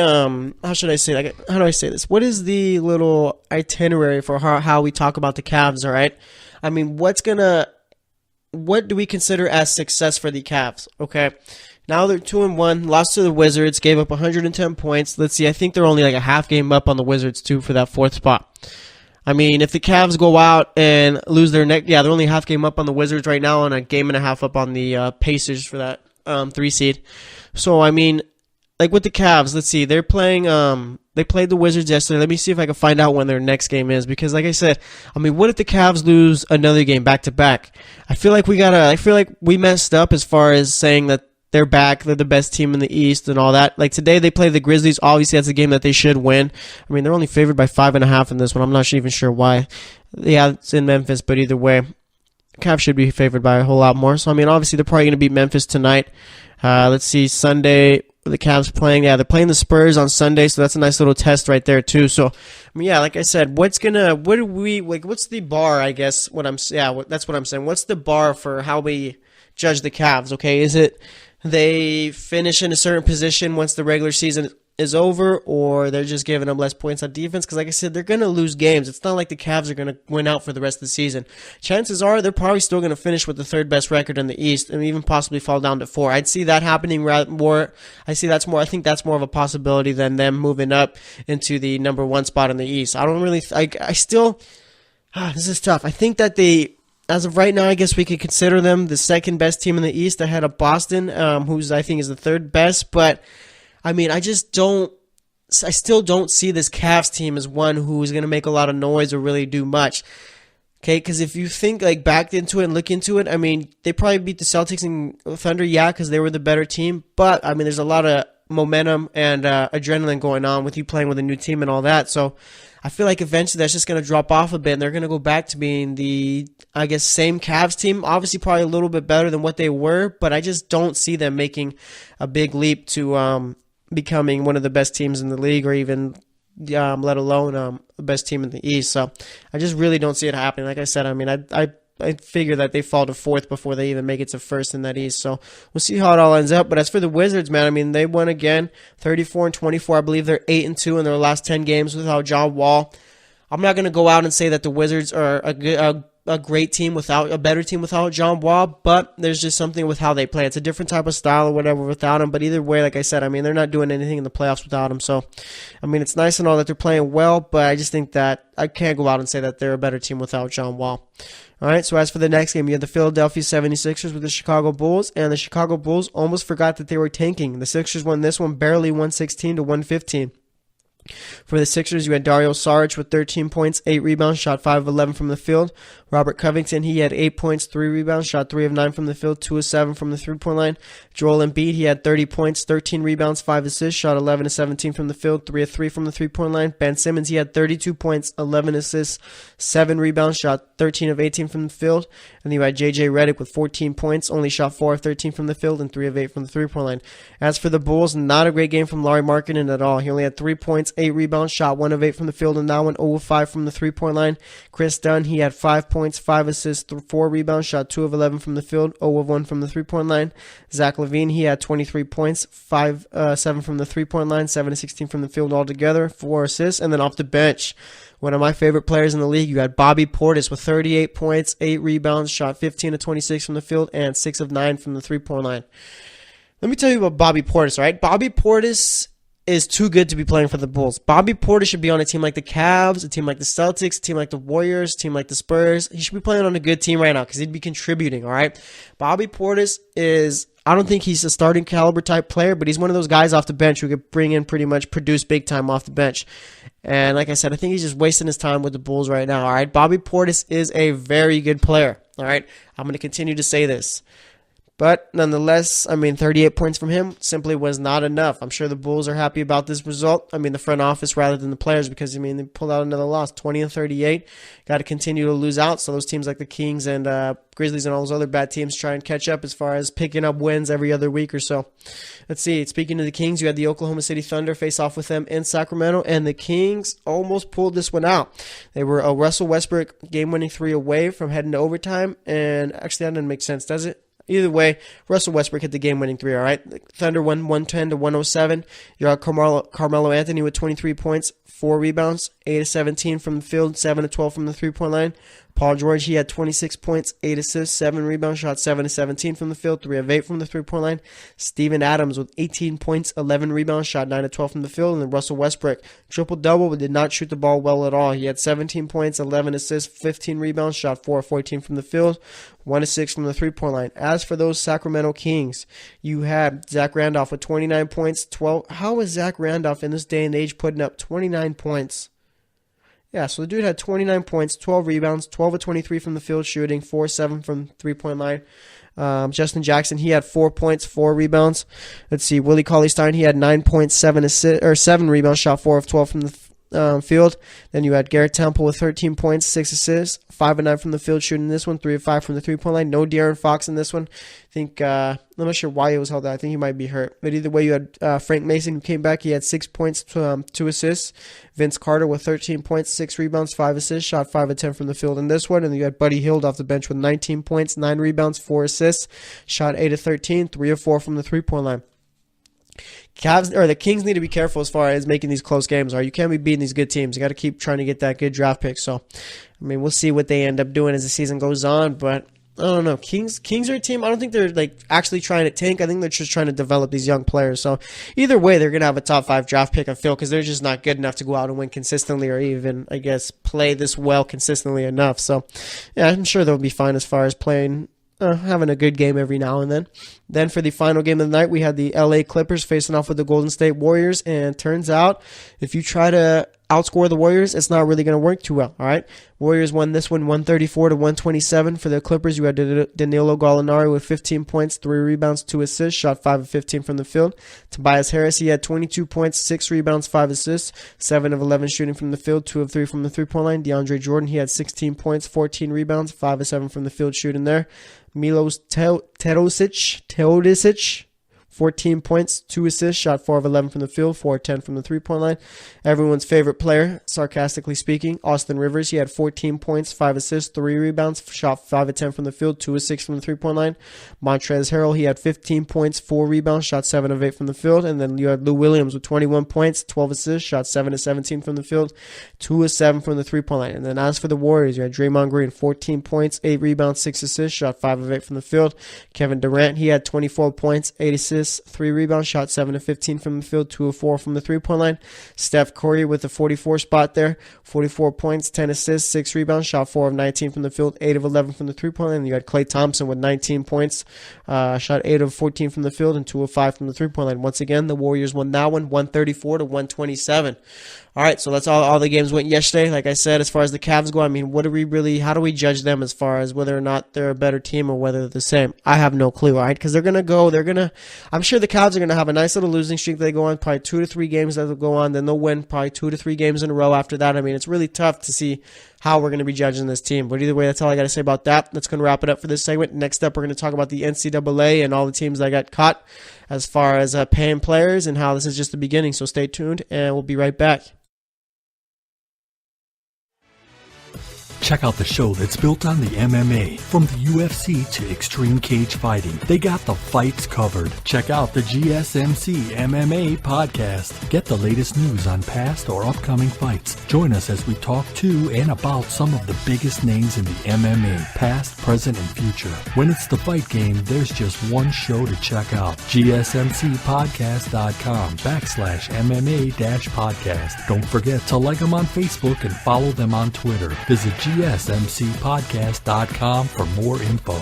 how should I say, like, how do I say this? What is the little itinerary for how we talk about the Cavs, all right? I mean, what do we consider as success for the Cavs, okay? Now they're 2-1, lost to the Wizards, gave up 110 points. Let's see, I think they're only like a half game up on the Wizards, too, for that 4th spot. I mean, if the Cavs go out and lose their neck, yeah, they're only half game up on the Wizards right now and a game and a half up on the Pacers for that 3 seed. So, I mean, like with the Cavs, let's see, they're playing, they played the Wizards yesterday. Let me see if I can find out when their next game is, because like I said, I mean, what if the Cavs lose another game back to back? I feel like we messed up as far as saying that they're back, they're the best team in the East and all that. Like today they play the Grizzlies. Obviously that's a game that they should win. I mean, they're only favored by 5.5 in this one. I'm not even sure why. Yeah, it's in Memphis, but either way, Cavs should be favored by a whole lot more. So I mean, obviously they're probably going to beat Memphis tonight. Let's see, Sunday the Cavs playing. Yeah, they're playing the Spurs on Sunday, so that's a nice little test right there too. So, I mean, yeah, like I said, what's the bar? I guess that's what I'm saying. What's the bar for how we judge the Cavs? Okay, is it they finish in a certain position once the regular season is over, or they're just giving them less points on defense? Because like I said, they're going to lose games. It's not like the Cavs are going to win out for the rest of the season. Chances are they're probably still going to finish with the 3rd best record in the East and even possibly fall down to 4. I'd see that happening more. I think that's more of a possibility than them moving up into the number 1 spot in the East. I don't really, this is tough. I think that as of right now, I guess we could consider them the 2nd best team in the East ahead of Boston, who's I think is the 3rd best. But I mean, I still don't see this Cavs team as one who's going to make a lot of noise or really do much. Okay, because if you think like back into it and look into it, I mean, they probably beat the Celtics and Thunder, yeah, because they were the better team. But I mean, there's a lot of momentum and adrenaline going on with you playing with a new team and all that. So I feel like eventually that's just going to drop off a bit, and they're going to go back to being the, I guess, same Cavs team. Obviously, probably a little bit better than what they were, but I just don't see them making a big leap to becoming one of the best teams in the league, or even let alone the best team in the East. So I just really don't see it happening. Like I said, I mean, I figure that they fall to 4th before they even make it to 1st in that East. So we'll see how it all ends up. But as for the Wizards, man, I mean, they won again, 34-24. I believe they're 8-2 in their last 10 games without John Wall. I'm not going to go out and say that the Wizards are a great team a better team without John Wall, but there's just something with how they play. It's a different type of style or whatever without him, but either way, like I said, I mean, they're not doing anything in the playoffs without him. So, I mean, it's nice and all that they're playing well, but I just think that I can't go out and say that they're a better team without John Wall. All right, so as for the next game, you have the Philadelphia 76ers with the Chicago Bulls, and the Chicago Bulls almost forgot that they were tanking. The Sixers won this one barely, 116-115. For the Sixers, you had Dario Saric with 13 points, 8 rebounds, shot 5 of 11 from the field. Robert Covington, he had 8 points, 3 rebounds, shot 3 of 9 from the field, 2 of 7 from the three-point line. Joel Embiid, he had 30 points, 13 rebounds, 5 assists, shot 11 of 17 from the field, 3 of 3 from the three-point line. Ben Simmons, he had 32 points, 11 assists, 7 rebounds, shot 13 of 18 from the field. And you had J.J. Redick with 14 points, only shot 4 of 13 from the field, and 3 of 8 from the three-point line. As for the Bulls, not a great game from Lauri Markkanen at all. He only had 3 points, points, 8 rebounds, shot 1 of 8 from the field, and that one 0 of 5 from the three-point line. Chris Dunn, he had 5 points, 5 assists, 4 rebounds, shot 2 of 11 from the field, 0 of 1 from the three-point line. Zach LaVine, he had 23 points, 7 from the three-point line, 7 of 16 from the field altogether, 4 assists, and then off the bench, one of my favorite players in the league, you had Bobby Portis with 38 points, 8 rebounds, shot 15 of 26 from the field, and 6 of 9 from the three-point line. Let me tell you about Bobby Portis, all right? Bobby Portis is too good to be playing for the Bulls. Bobby Portis should be on a team like the Cavs, a team like the Celtics, a team like the Warriors, a team like the Spurs. He should be playing on a good team right now because he'd be contributing, all right? Bobby Portis is, I don't think he's a starting caliber type player, but he's one of those guys off the bench who could bring in pretty much produce big time off the bench. And like I said, I think he's just wasting his time with the Bulls right now, all right? Bobby Portis is a very good player, all right? I'm going to continue to say this. But nonetheless, 38 points from him simply was not enough. I'm sure the Bulls are happy about this result. The front office rather than the players because, they pulled out another loss, 20-38. Got to continue to lose out. So those teams like the Kings and Grizzlies and all those other bad teams try and catch up as far as picking up wins every other week or so. Let's see. Speaking of the Kings, you had the Oklahoma City Thunder face off with them in Sacramento, and the Kings almost pulled this one out. They were a Russell Westbrook game-winning 3 away from heading to overtime, and actually that doesn't make sense, does it? Either way, Russell Westbrook hit the game-winning 3, all right? The Thunder won 110-107. You got Carmelo Anthony with 23 points, 4 rebounds, 8 of 17 from the field, 7 of 12 from the three-point line. Paul George, he had 26 points, 8 assists, 7 rebounds, shot 7 of 17 from the field, 3 of 8 from the three-point line. Steven Adams with 18 points, 11 rebounds, shot 9 of 12 from the field. And then Russell Westbrook, triple-double, but did not shoot the ball well at all. He had 17 points, 11 assists, 15 rebounds, shot 4 of 14 from the field, 1 of 6 from the three-point line. As for those Sacramento Kings, you had Zach Randolph with 29 points, 12. How is Zach Randolph in this day and age putting up 29 points? Yeah, so the dude had 29 points, 12 rebounds, 12 of 23 from the field shooting, 4 of 7 from three-point line. Justin Jackson, he had 4 points, 4 rebounds. Let's see, Willie Cauley-Stein, he had 9 points, 7 rebounds, shot 4 of 12 from the field. Then you had Garrett Temple with 13 points, 6 assists, 5 of 9 from the field shooting this one, 3 of 5 from the three-point line. No De'Aaron Fox in this one. I think, I'm not sure why he was held out. I think he might be hurt. But either way, you had Frank Mason who came back. He had 6 points, 2 assists. Vince Carter with 13 points, 6 rebounds, 5 assists, shot 5 of 10 from the field in this one. And then you had Buddy Hield off the bench with 19 points, 9 rebounds, 4 assists, shot 8 of 13, 3 of 4 from the three-point line. The Kings need to be careful as far as making these close games. You can't be beating these good teams. You got to keep trying to get that good draft pick. So, we'll see what they end up doing as the season goes on. But I don't know. Kings are a team. I don't think they're actually trying to tank. I think they're just trying to develop these young players. So either way, they're gonna have a top 5 draft pick. I feel because they're just not good enough to go out and win consistently, or even play this well consistently enough. So yeah, I'm sure they'll be fine as far as playing. Having a good game every now and then. Then for the final game of the night, we had the LA Clippers facing off with the Golden State Warriors. And turns out, if you try to outscore the Warriors, it's not really going to work too well. All right, Warriors won this one 134-127. For the Clippers, you had Danilo Gallinari with 15 points, 3 rebounds, 2 assists, shot 5 of 15 from the field. Tobias Harris, he had 22 points, 6 rebounds, 5 assists, 7 of 11 shooting from the field, 2 of 3 from the three-point line. DeAndre Jordan, he had 16 points, 14 rebounds, 5 of 7 from the field shooting there. Milos Teodosic, 14 points, 2 assists, shot 4 of 11 from the field, 4 of 10 from the three-point line. Everyone's favorite player, sarcastically speaking, Austin Rivers. He had 14 points, 5 assists, 3 rebounds, shot 5 of 10 from the field, 2 of 6 from the three-point line. Montrezl Harrell, he had 15 points, 4 rebounds, shot 7 of 8 from the field. And then you had Lou Williams with 21 points, 12 assists, shot 7 of 17 from the field, 2 of 7 from the three-point line. And then as for the Warriors, you had Draymond Green, 14 points, 8 rebounds, 6 assists, shot 5 of 8 from the field. Kevin Durant, he had 24 points, 8 assists, 3 rebounds, shot 7 of 15 from the field, 2 of 4 from the three-point line. Steph Curry with the 44 spot there, 44 points, 10 assists, 6 rebounds, shot 4 of 19 from the field, 8 of 11 from the three-point line. And you had Klay Thompson with 19 points, shot 8 of 14 from the field and 2 of 5 from the three-point line. Once again, the Warriors won that one 134-127. All right, so that's all the games went yesterday. Like I said, as far as the Cavs go, how do we judge them as far as whether or not they're a better team or whether they're the same? I have no clue, all right? Because I'm sure the Cavs are going to have a nice little losing streak. They go on probably 2 to 3 games that will go on. Then they'll win probably 2 to 3 games in a row after that. It's really tough to see how we're going to be judging this team. But either way, that's all I got to say about that. That's going to wrap it up for this segment. Next up, we're going to talk about the NCAA and all the teams that got caught as far as paying players and how this is just the beginning. So stay tuned, and we'll be right back. Check out the show that's built on the MMA. From the UFC to extreme cage fighting, they got the fights covered. Check out the GSMC MMA podcast. Get the latest news on past or upcoming fights. Join us as we talk to and about some of the biggest names in the MMA, past, present, and future. When it's the fight game, there's just one show to check out. GSMCpodcast.com/MMA-podcast. Don't forget to like them on Facebook and follow them on Twitter. Visit GSMCpodcast.com for more info.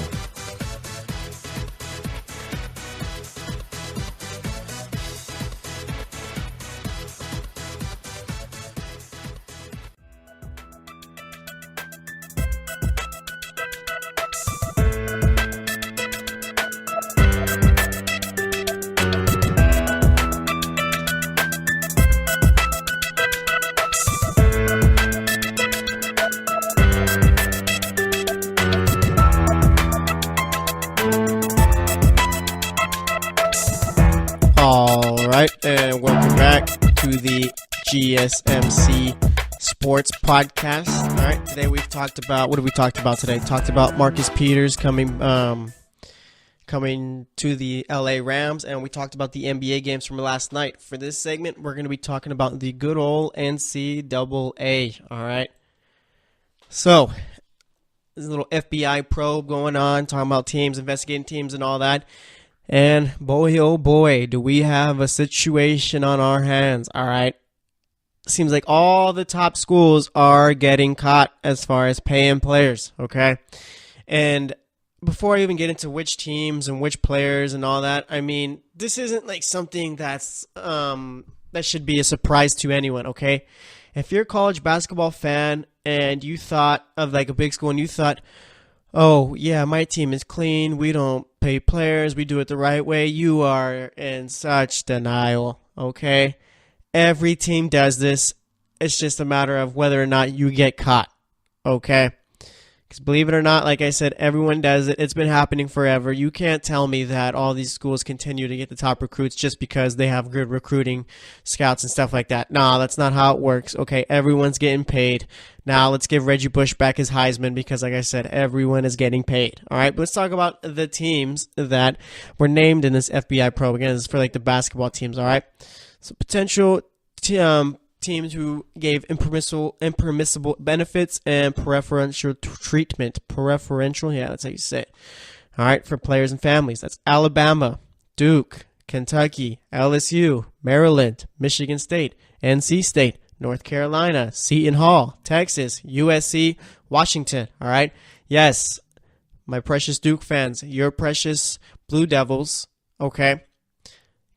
And welcome back to the GSMC Sports Podcast. All right, today we've talked about, what have we talked about today? Talked about Marcus Peters coming to the LA Rams, and we talked about the NBA games from last night. For this segment, we're going to be talking about the good old NCAA. All right, so there's a little FBI probe going on, talking about teams, investigating teams, and all that. And boy, oh boy, do we have a situation on our hands, all right? Seems like all the top schools are getting caught as far as paying players, okay? And before I even get into which teams and which players and all that, I mean, this isn't like something that's that should be a surprise to anyone, okay? If you're a college basketball fan and you thought of like a big school and you thought, oh, yeah, my team is clean, we don't pay players, we do it the right way, you are in such denial, okay? Every team does this. It's just a matter of whether or not you get caught, okay? Because believe it or not, like I said, everyone does it. It's been happening forever. You can't tell me that all these schools continue to get the top recruits just because they have good recruiting scouts and stuff like that. No, that's not how it works. Okay, everyone's getting paid. Now let's give Reggie Bush back his Heisman because, like I said, everyone is getting paid. All right, but let's talk about the teams that were named in this FBI probe. Again, this is for like the basketball teams, all right? So potential teams who gave impermissible benefits and preferential treatment. Preferential, yeah, that's how you say it. All right, for players and families. That's Alabama, Duke, Kentucky, LSU, Maryland, Michigan State, NC State, North Carolina, Seton Hall, Texas, USC, Washington. All right, yes, my precious Duke fans, your precious Blue Devils, okay?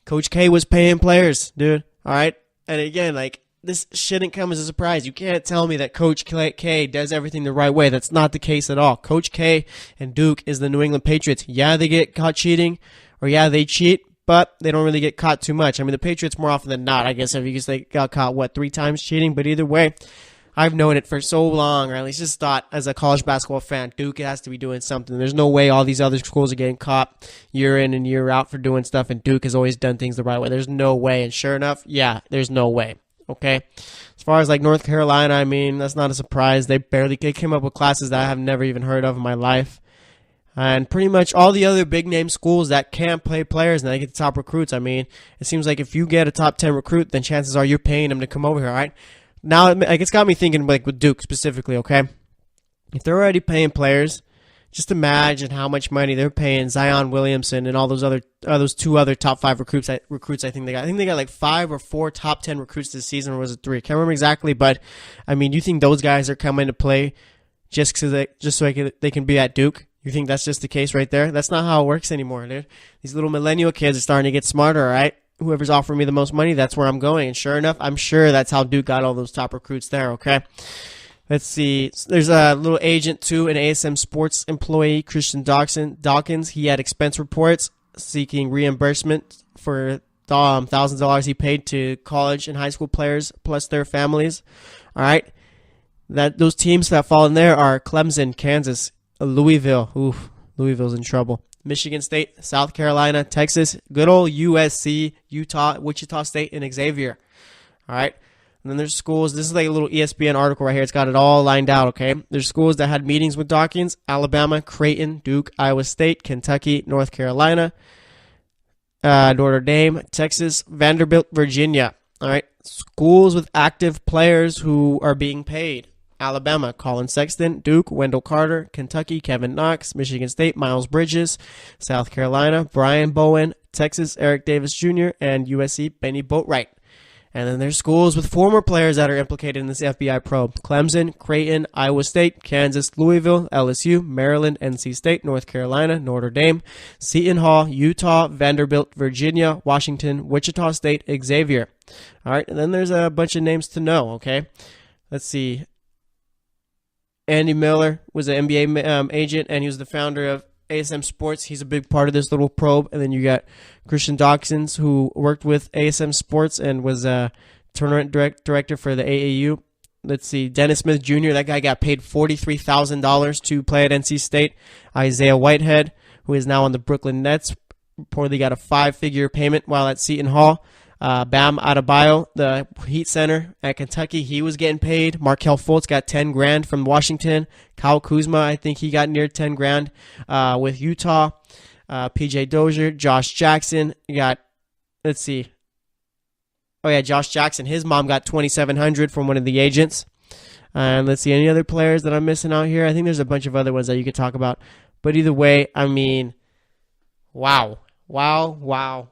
Coach K was paying players, dude, all right? And again, like, this shouldn't come as a surprise. You can't tell me that Coach K does everything the right way. That's not the case at all. Coach K and Duke is the New England Patriots. Yeah, they get caught cheating, or yeah, they cheat, but they don't really get caught too much. I mean, the Patriots more often than not, I guess, because they got caught, 3 times cheating? But either way, I've known it for so long, or at least just thought as a college basketball fan, Duke has to be doing something. There's no way all these other schools are getting caught year in and year out for doing stuff, and Duke has always done things the right way. There's no way. And sure enough, yeah, there's no way. Okay, as far as like North Carolina, I mean, that's not a surprise. They came up with classes that I have never even heard of in my life. And pretty much all the other big name schools that can't play players and they get the top recruits. I mean, it seems like if you get a top 10 recruit, then chances are you're paying them to come over here, all right? Now, it's got me thinking like with Duke specifically, okay? If they're already paying players, just imagine how much money they're paying Zion Williamson and all those 2 other top 5 recruits. I think they got. I think they got like 5 or 4 top 10 recruits this season, or was it 3? I can't remember exactly, but I mean, you think those guys are coming to play just so they can be at Duke? You think that's just the case right there? That's not how it works anymore, dude. These little millennial kids are starting to get smarter, all right? Whoever's offering me the most money, that's where I'm going. And sure enough, I'm sure that's how Duke got all those top recruits there, okay? Let's see. There's a little agent, too, an ASM Sports employee, Christian Dawkins. He had expense reports seeking reimbursement for thousands of dollars he paid to college and high school players plus their families. All right. Those teams that fall in there are Clemson, Kansas, Louisville. Oof, Louisville's in trouble. Michigan State, South Carolina, Texas, good old USC, Utah, Wichita State, and Xavier. All right. And then there's schools. This is like a little ESPN article right here. It's got it all lined out, okay? There's schools that had meetings with Dawkins: Alabama, Creighton, Duke, Iowa State, Kentucky, North Carolina, Notre Dame, Texas, Vanderbilt, Virginia. All right. Schools with active players who are being paid: Alabama, Colin Sexton; Duke, Wendell Carter; Kentucky, Kevin Knox; Michigan State, Miles Bridges; South Carolina, Brian Bowen; Texas, Eric Davis Jr., and USC, Benny Boatwright. And then there's schools with former players that are implicated in this FBI probe: Clemson, Creighton, Iowa State, Kansas, Louisville, LSU, Maryland, NC State, North Carolina, Notre Dame, Seton Hall, Utah, Vanderbilt, Virginia, Washington, Wichita State, Xavier. All right, and then there's a bunch of names to know, okay? Let's see. Andy Miller was an NBA agent, and he was the founder of ASM Sports. He's a big part of this little probe. And then you got Christian Dawkins, who worked with ASM Sports and was a tournament director for the AAU. Let's see. Dennis Smith Jr., that guy got paid $43,000 to play at NC State. Isaiah Whitehead, who is now on the Brooklyn Nets, reportedly got a 5-figure payment while at Seton Hall. Bam Adebayo, the Heat center at Kentucky, he was getting paid. Markelle Fultz got $10,000 from Washington. Kyle Kuzma, I think he got near $10,000 with Utah. PJ Dozier, Josh Jackson, you got, let's see. Oh yeah, Josh Jackson, his mom got $2,700 from one of the agents. And let's see, any other players that I'm missing out here? I think there's a bunch of other ones that you could talk about. But either way, I mean, wow. Wow.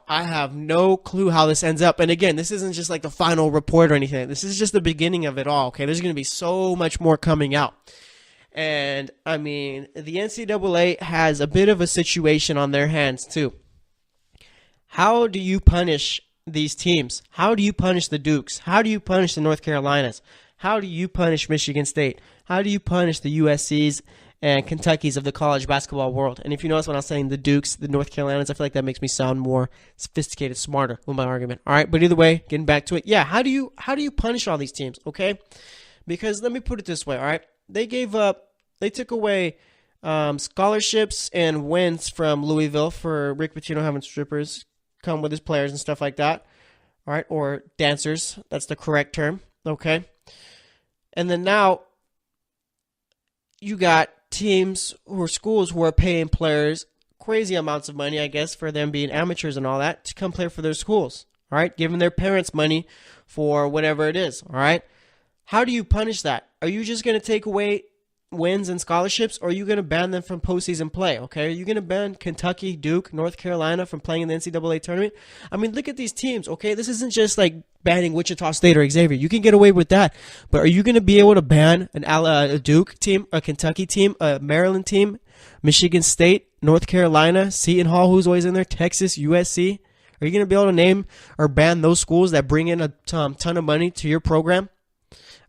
I have no clue how this ends up. And again, this isn't just like the final report or anything. This is just the beginning of it all, okay? There's going to be so much more coming out. And, I mean, the NCAA has a bit of a situation on their hands, too. How do you punish these teams? How do you punish the Dukes? How do you punish the North Carolinas? How do you punish Michigan State? How do you punish the USCs and Kentucky's of the college basketball world? And if you notice when I was saying the Dukes, the North Carolinas, I feel like that makes me sound more sophisticated, smarter with my argument. All right, but either way, getting back to it, yeah, how do you punish all these teams? Okay, because let me put it this way. All right, they took away scholarships and wins from Louisville for Rick Pitino having strippers come with his players and stuff like that. All right, or dancers. That's the correct term. Okay, and then now you got teams or schools who are paying players crazy amounts of money, I guess, for them being amateurs and all that, to come play for their schools, all right? Giving their parents money for whatever it is, all right? How do you punish that? Are you just going to take away wins and scholarships, or are you going to ban them from postseason play, okay? Are you going to ban Kentucky, Duke, North Carolina from playing in the NCAA tournament? I mean, look at these teams, okay? This isn't just like banning Wichita State or Xavier. You can get away with that, but are you going to be able to ban a Duke team, a Kentucky team, a Maryland team, Michigan State, North Carolina, Seton Hall, who's always in there, Texas, USC? Are you going to be able to name or ban those schools that bring in a ton of money to your program?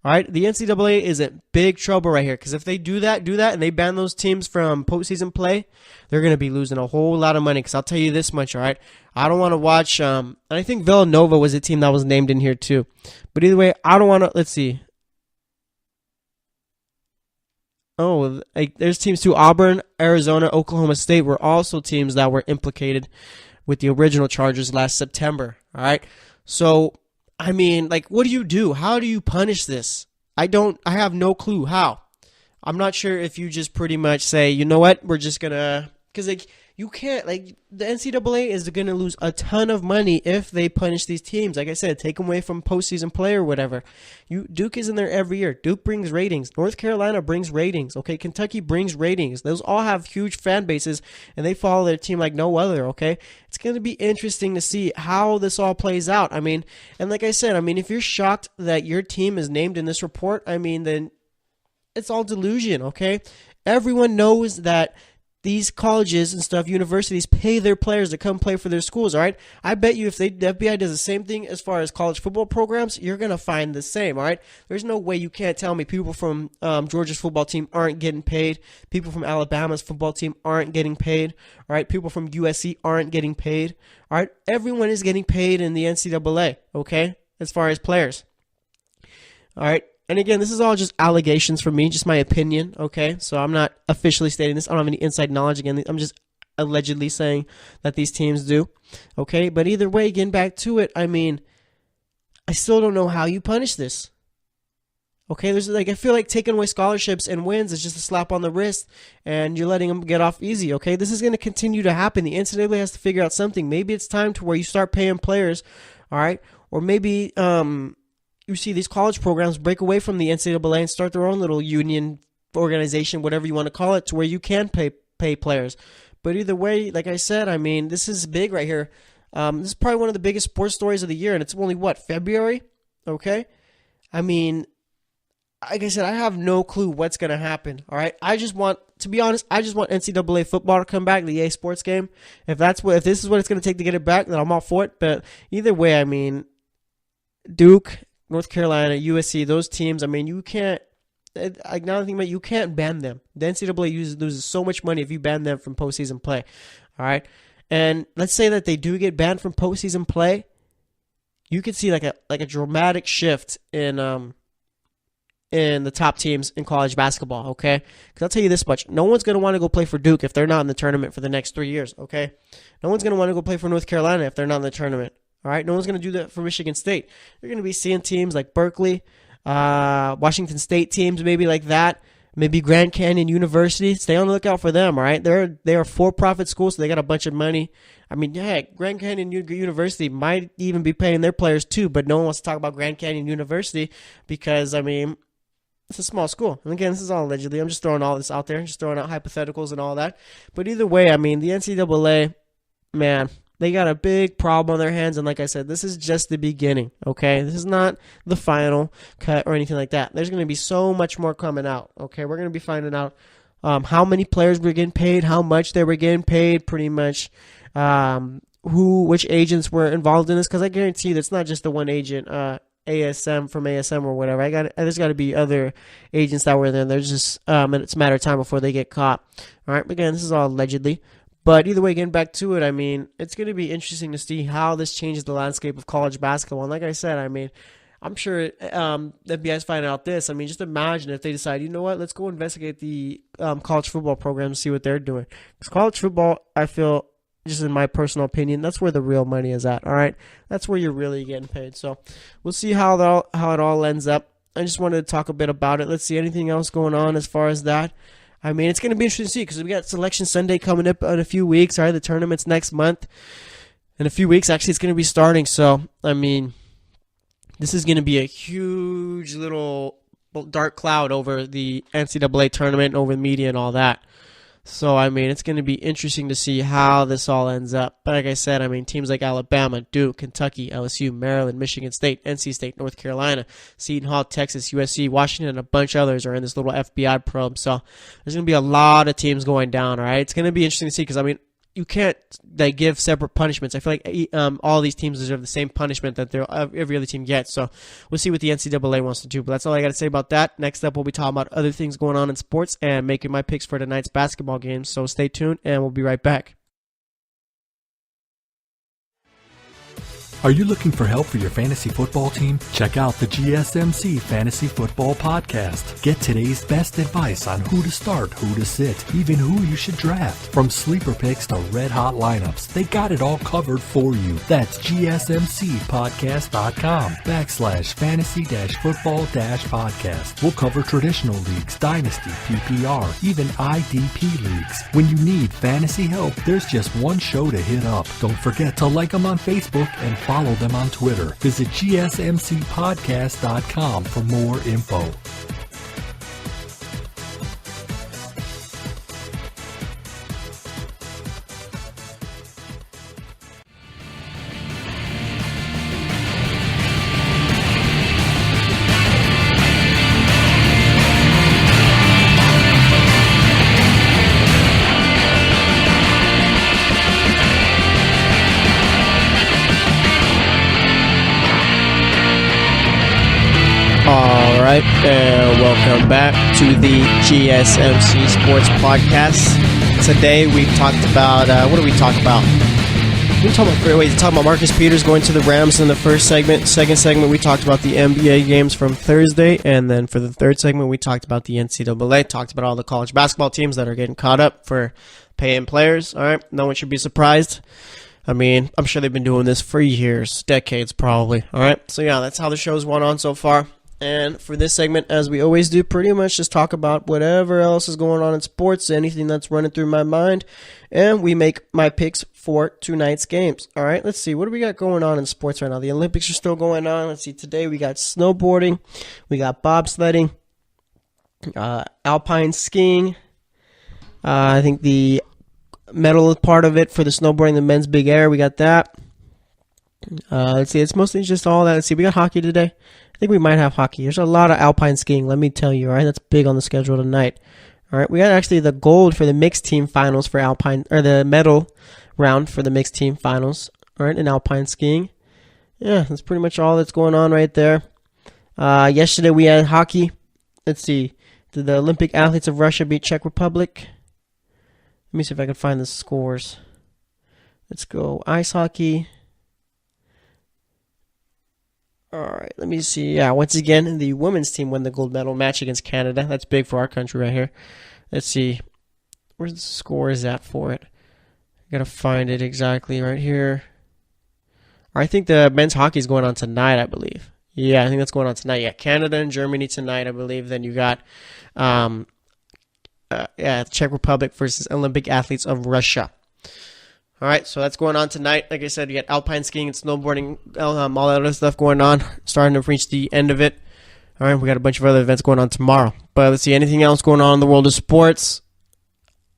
All right, the NCAA is in big trouble right here, because if they do that, and they ban those teams from postseason play, they're going to be losing a whole lot of money. Because I'll tell you this much, all right, I don't want to watch. And I think Villanova was a team that was named in here too. But either way, I don't want to. Let's see. Oh, there's teams too. Auburn, Arizona, Oklahoma State were also teams that were implicated with the original charges last September. All right, so. I mean, like, what do you do? How do you punish this? I have no clue how. I'm not sure if you just pretty much say, you know what, we're just gonna, because like, you can't, like, the NCAA is gonna lose a ton of money if they punish these teams. Like I said, take them away from postseason play or whatever. Duke is in there every year. Duke brings ratings. North Carolina brings ratings. Okay, Kentucky brings ratings. Those all have huge fan bases, and they follow their team like no other. Okay, it's gonna be interesting to see how this all plays out. I mean, and like I said, I mean, if you're shocked that your team is named in this report, I mean, then it's all delusion. Okay, everyone knows that these colleges and stuff, universities, pay their players to come play for their schools, all right? I bet you if the FBI does the same thing as far as college football programs, you're going to find the same, all right? There's no way you can't tell me people from Georgia's football team aren't getting paid. People from Alabama's football team aren't getting paid, all right? People from USC aren't getting paid, all right? Everyone is getting paid in the NCAA, okay, as far as players. All right. And again, this is all just allegations from me, just my opinion, okay? So I'm not officially stating this. I don't have any inside knowledge. Again, I'm just allegedly saying that these teams do, okay? But either way, getting back to it, I mean, I still don't know how you punish this. Okay, I feel like taking away scholarships and wins is just a slap on the wrist, and you're letting them get off easy. Okay, this is going to continue to happen. The NCAA has to figure out something. Maybe it's time to where you start paying players, all right, or maybe you see these college programs break away from the NCAA and start their own little union organization, whatever you want to call it, to where you can pay players. But either way, like I said, I mean, this is big right here. This is probably one of the biggest sports stories of the year, and it's only February. Okay, I mean, like I said, I have no clue what's going to happen, all right? To be honest, I just want NCAA football to come back, the EA Sports game. If this is what it's going to take to get it back, then I'm all for it. But either way, I mean, Duke, North Carolina, USC, those teams, I mean, you can't, now think about it, you can't ban them. The NCAA loses so much money if you ban them from postseason play, all right? And let's say that they do get banned from postseason play, you could see like a dramatic shift in the top teams in college basketball, okay? Because I'll tell you this much. No one's going to want to go play for Duke if they're not in the tournament for the next 3 years, okay? No one's going to want to go play for North Carolina if they're not in the tournament, all right? No one's going to do that for Michigan State. You're going to be seeing teams like Berkeley, Washington State teams maybe like that, maybe Grand Canyon University. Stay on the lookout for them, all right? They're a for-profit school, so they got a bunch of money. I mean, heck, Grand Canyon University might even be paying their players too, but no one wants to talk about Grand Canyon University because, I mean, it's a small school. And again, this is all allegedly. I'm just throwing all this out there, just throwing out hypotheticals and all that. But either way, I mean, the NCAA, man, they got a big problem on their hands. And like I said, this is just the beginning, okay? This is not the final cut or anything like that. There's going to be so much more coming out, okay? We're going to be finding out how many players were getting paid, how much they were getting paid, pretty much which agents were involved in this. Because I guarantee that's not just the one agent, ASM or whatever. There's got to be other agents that were there. There's just it's a matter of time before they get caught. All right, again, this is all allegedly. But either way, getting back to it, I mean, it's going to be interesting to see how this changes the landscape of college basketball. And like I said, I mean, I'm sure the FBI's finding out this. I mean, just imagine if they decide, you know what, let's go investigate the college football program and see what they're doing. Because college football, I feel, just in my personal opinion, that's where the real money is at, all right? That's where you're really getting paid. So we'll see how it all ends up. I just wanted to talk a bit about it. Let's see, anything else going on as far as that? I mean, it's going to be interesting to see because we got Selection Sunday coming up in a few weeks, all right? The tournament's next month. In a few weeks, actually, it's going to be starting. So, I mean, this is going to be a huge little dark cloud over the NCAA tournament, over the media and all that. So, I mean, it's going to be interesting to see how this all ends up. But like I said, I mean, teams like Alabama, Duke, Kentucky, LSU, Maryland, Michigan State, NC State, North Carolina, Seton Hall, Texas, USC, Washington, and a bunch of others are in this little FBI probe. So there's going to be a lot of teams going down, all right? It's going to be interesting to see because, I mean, you can't give separate punishments. I feel like all these teams deserve the same punishment that every other team gets. So we'll see what the NCAA wants to do. But that's all I got to say about that. Next up, we'll be talking about other things going on in sports and making my picks for tonight's basketball games. So stay tuned, and we'll be right back. Are you looking for help for your fantasy football team? Check out the GSMC Fantasy Football Podcast. Get today's best advice on who to start, who to sit, even who you should draft. From sleeper picks to red-hot lineups, they got it all covered for you. That's gsmcpodcast.com/fantasy-football-podcast. We'll cover traditional leagues, dynasty, PPR, even IDP leagues. When you need fantasy help, there's just one show to hit up. Don't forget to like them on Facebook and follow them on Twitter. Visit gsmcpodcast.com for more info. All right, and welcome back to the GSMC Sports Podcast. Today we talked about, what did we talk about? We talking about Marcus Peters going to the Rams in the first segment. Second segment, we talked about the NBA games from Thursday. And then for the third segment, we talked about the NCAA. Talked about all the college basketball teams that are getting caught up for paying players. All right, no one should be surprised. I mean, I'm sure they've been doing this for years, decades probably. All right, so yeah, that's how the show's went on so far. And for this segment, as we always do, pretty much just talk about whatever else is going on in sports, anything that's running through my mind, and we make my picks for tonight's games. All right, let's see. What do we got going on in sports right now? The Olympics are still going on. Let's see. Today we got snowboarding, we got bobsledding, alpine skiing. I think the medal part of it for the snowboarding, the men's big air, we got that. Let's see. It's mostly just all that. Let's see. We got hockey today. I think we might have hockey. There's a lot of alpine skiing, let me tell you, all right? That's big on the schedule tonight. All right, we got actually the gold for the mixed team finals for alpine, or the medal round for the mixed team finals, all right, in alpine skiing. Yeah, that's pretty much all that's going on right there. Yesterday we had hockey. Let's see. Did the Olympic athletes of Russia beat Czech Republic? Let me see if I can find the scores. Let's go. Ice hockey. All right, let me see. Yeah, once again, the women's team won the gold medal match against Canada. That's big for our country right here. Let's see. Where's the score is at for it? I got to find it exactly right here. I think the men's hockey is going on tonight, I believe. Yeah, I think that's going on tonight. Yeah, Canada and Germany tonight, I believe. Then you got Czech Republic versus Olympic athletes of Russia. All right, so that's going on tonight. Like I said, you got alpine skiing and snowboarding, all that other stuff going on, starting to reach the end of it. All right, we got a bunch of other events going on tomorrow. But let's see, anything else going on in the world of sports?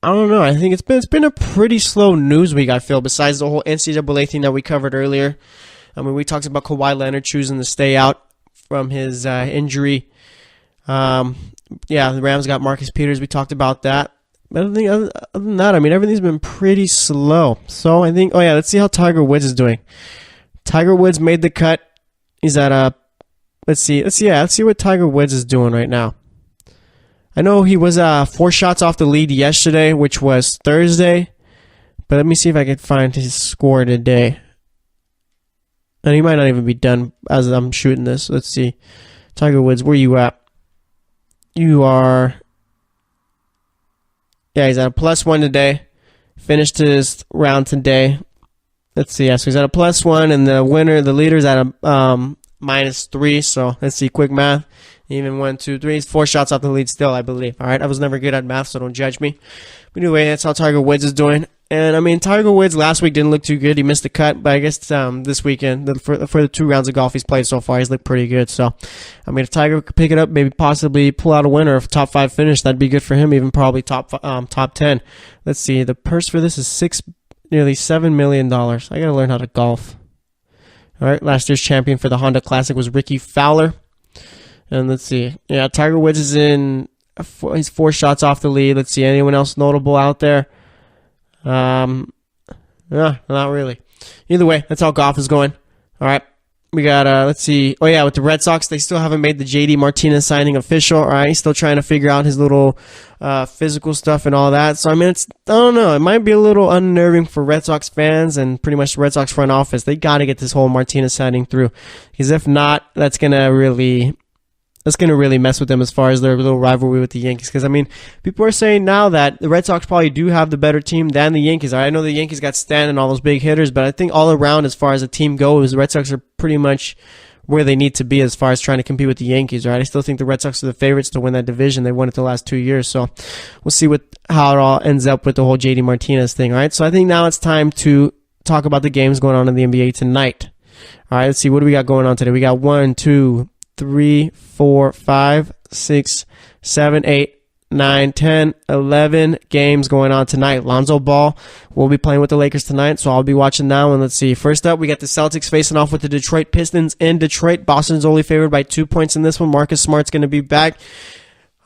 I don't know. I think it's been a pretty slow news week, I feel, besides the whole NCAA thing that we covered earlier. I mean, we talked about Kawhi Leonard choosing to stay out from his injury. The Rams got Marcus Peters. We talked about that. But other than that, I mean, everything's been pretty slow. So I think, let's see how Tiger Woods is doing. Tiger Woods made the cut. He's at let's see what Tiger Woods is doing right now. I know he was 4 shots off the lead yesterday, which was Thursday. But let me see if I can find his score today. And he might not even be done as I'm shooting this. Let's see. Tiger Woods, where you at? You are... Yeah, he's at a +1 today. Finished his round today. Let's see. Yeah, so he's at a +1, and the leader's at a -3. So let's see. Quick math. Even 1, 2, 3, 4 shots off the lead still, I believe. All right. I was never good at math, so don't judge me. But anyway, that's how Tiger Woods is doing. And I mean, Tiger Woods last week didn't look too good. He missed the cut, but I guess this weekend, for the 2 rounds of golf he's played so far, he's looked pretty good. So, I mean, if Tiger could pick it up, maybe possibly pull out a winner, if top 5 finish, that'd be good for him. Even probably top 10. Let's see. The purse for this is nearly $7 million. I gotta learn how to golf. All right. Last year's champion for the Honda Classic was Ricky Fowler. And let's see. Yeah, Tiger Woods is he's 4 shots off the lead. Let's see. Anyone else notable out there? Not really. Either way, that's how golf is going. All right. We got, let's see. Oh, yeah, with the Red Sox, they still haven't made the JD Martinez signing official. All right. He's still trying to figure out his little physical stuff and all that. So, I mean, I don't know. It might be a little unnerving for Red Sox fans and pretty much the Red Sox front office. They got to get this whole Martinez signing through. Because if not, that's going to really mess with them as far as their little rivalry with the Yankees. Because, I mean, people are saying now that the Red Sox probably do have the better team than the Yankees. I know the Yankees got Stan and all those big hitters, but I think all around as far as the team goes, the Red Sox are pretty much where they need to be as far as trying to compete with the Yankees, right? I still think the Red Sox are the favorites to win that division. They won it the last 2 years. So we'll see how it all ends up with the whole JD Martinez thing, all right? So I think now it's time to talk about the games going on in the NBA tonight. All right, let's see. What do we got going on today? We got 1, 2, 3, 4, 5, 6, 7, 8, 9, 10, 11 games going on tonight. Lonzo Ball will be playing with the Lakers tonight, so I'll be watching that one. Let's see. First up, we got the Celtics facing off with the Detroit Pistons in Detroit. Boston's only favored by 2 points in this one. Marcus Smart's going to be back.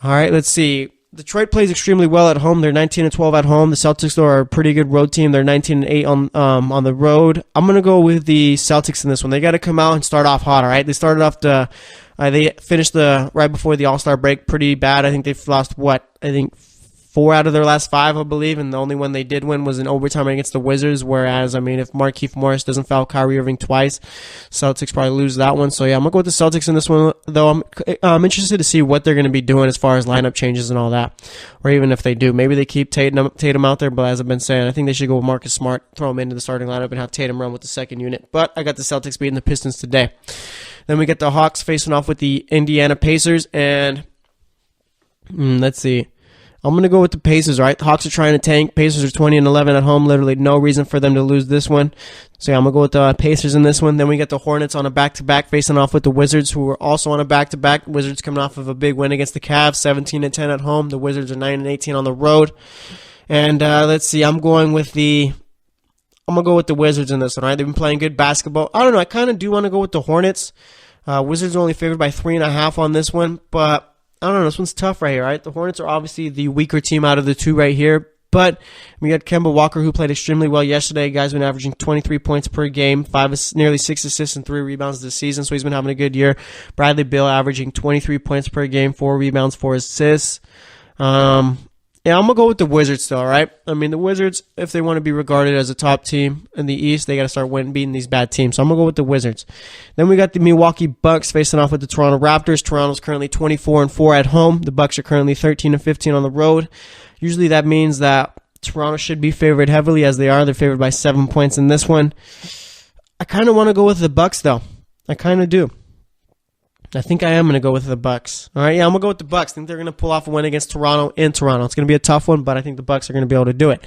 All right, let's see. Detroit plays extremely well at home. They're 19-12 at home. The Celtics are a pretty good road team. They're 19-8 on the road. I'm gonna go with the Celtics in this one. They got to come out and start off hot. All right, they started off they finished right before the All-Star break pretty bad. I think they've lost 5 4 out of their last 5, I believe, and the only one they did win was in overtime against the Wizards, whereas, I mean, if Markieff Morris doesn't foul Kyrie Irving twice, Celtics probably lose that one. So, yeah, I'm going to go with the Celtics in this one, though I'm interested to see what they're going to be doing as far as lineup changes and all that, or even if they do. Maybe they keep Tatum out there, but as I've been saying, I think they should go with Marcus Smart, throw him into the starting lineup, and have Tatum run with the second unit. But I got the Celtics beating the Pistons today. Then we get the Hawks facing off with the Indiana Pacers, and let's see. I'm going to go with the Pacers, all right? The Hawks are trying to tank. Pacers are 20-11 at home. Literally no reason for them to lose this one. So, yeah, I'm going to go with the Pacers in this one. Then we get the Hornets on a back-to-back facing off with the Wizards, who are also on a back-to-back. Wizards coming off of a big win against the Cavs, 17-10 at home. The Wizards are 9-18 on the road. And let's see. I'm going to go with the Wizards in this one, all right? They've been playing good basketball. I don't know. I kind of do want to go with the Hornets. Wizards are only favored by 3.5 on this one, but I don't know. This one's tough right here, right? The Hornets are obviously the weaker team out of the two right here, but we got Kemba Walker, who played extremely well yesterday. Guy's been averaging 23 points per game, nearly 6 assists and 3 rebounds this season, so he's been having a good year. Bradley Beal averaging 23 points per game, 4 rebounds, 4 assists. Yeah, I'm going to go with the Wizards though, all right? I mean, the Wizards, if they want to be regarded as a top team in the East, they got to start beating these bad teams. So I'm going to go with the Wizards. Then we got the Milwaukee Bucks facing off with the Toronto Raptors. Toronto's currently 24-4 at home. The Bucks are currently 13-15 on the road. Usually that means that Toronto should be favored heavily, as they are. They're favored by 7 points in this one. I kind of want to go with the Bucks though. I kind of do. I think I am going to go with the Bucks. All right, yeah, I'm going to go with the Bucks. I think they're going to pull off a win against Toronto in Toronto. It's going to be a tough one, but I think the Bucks are going to be able to do it.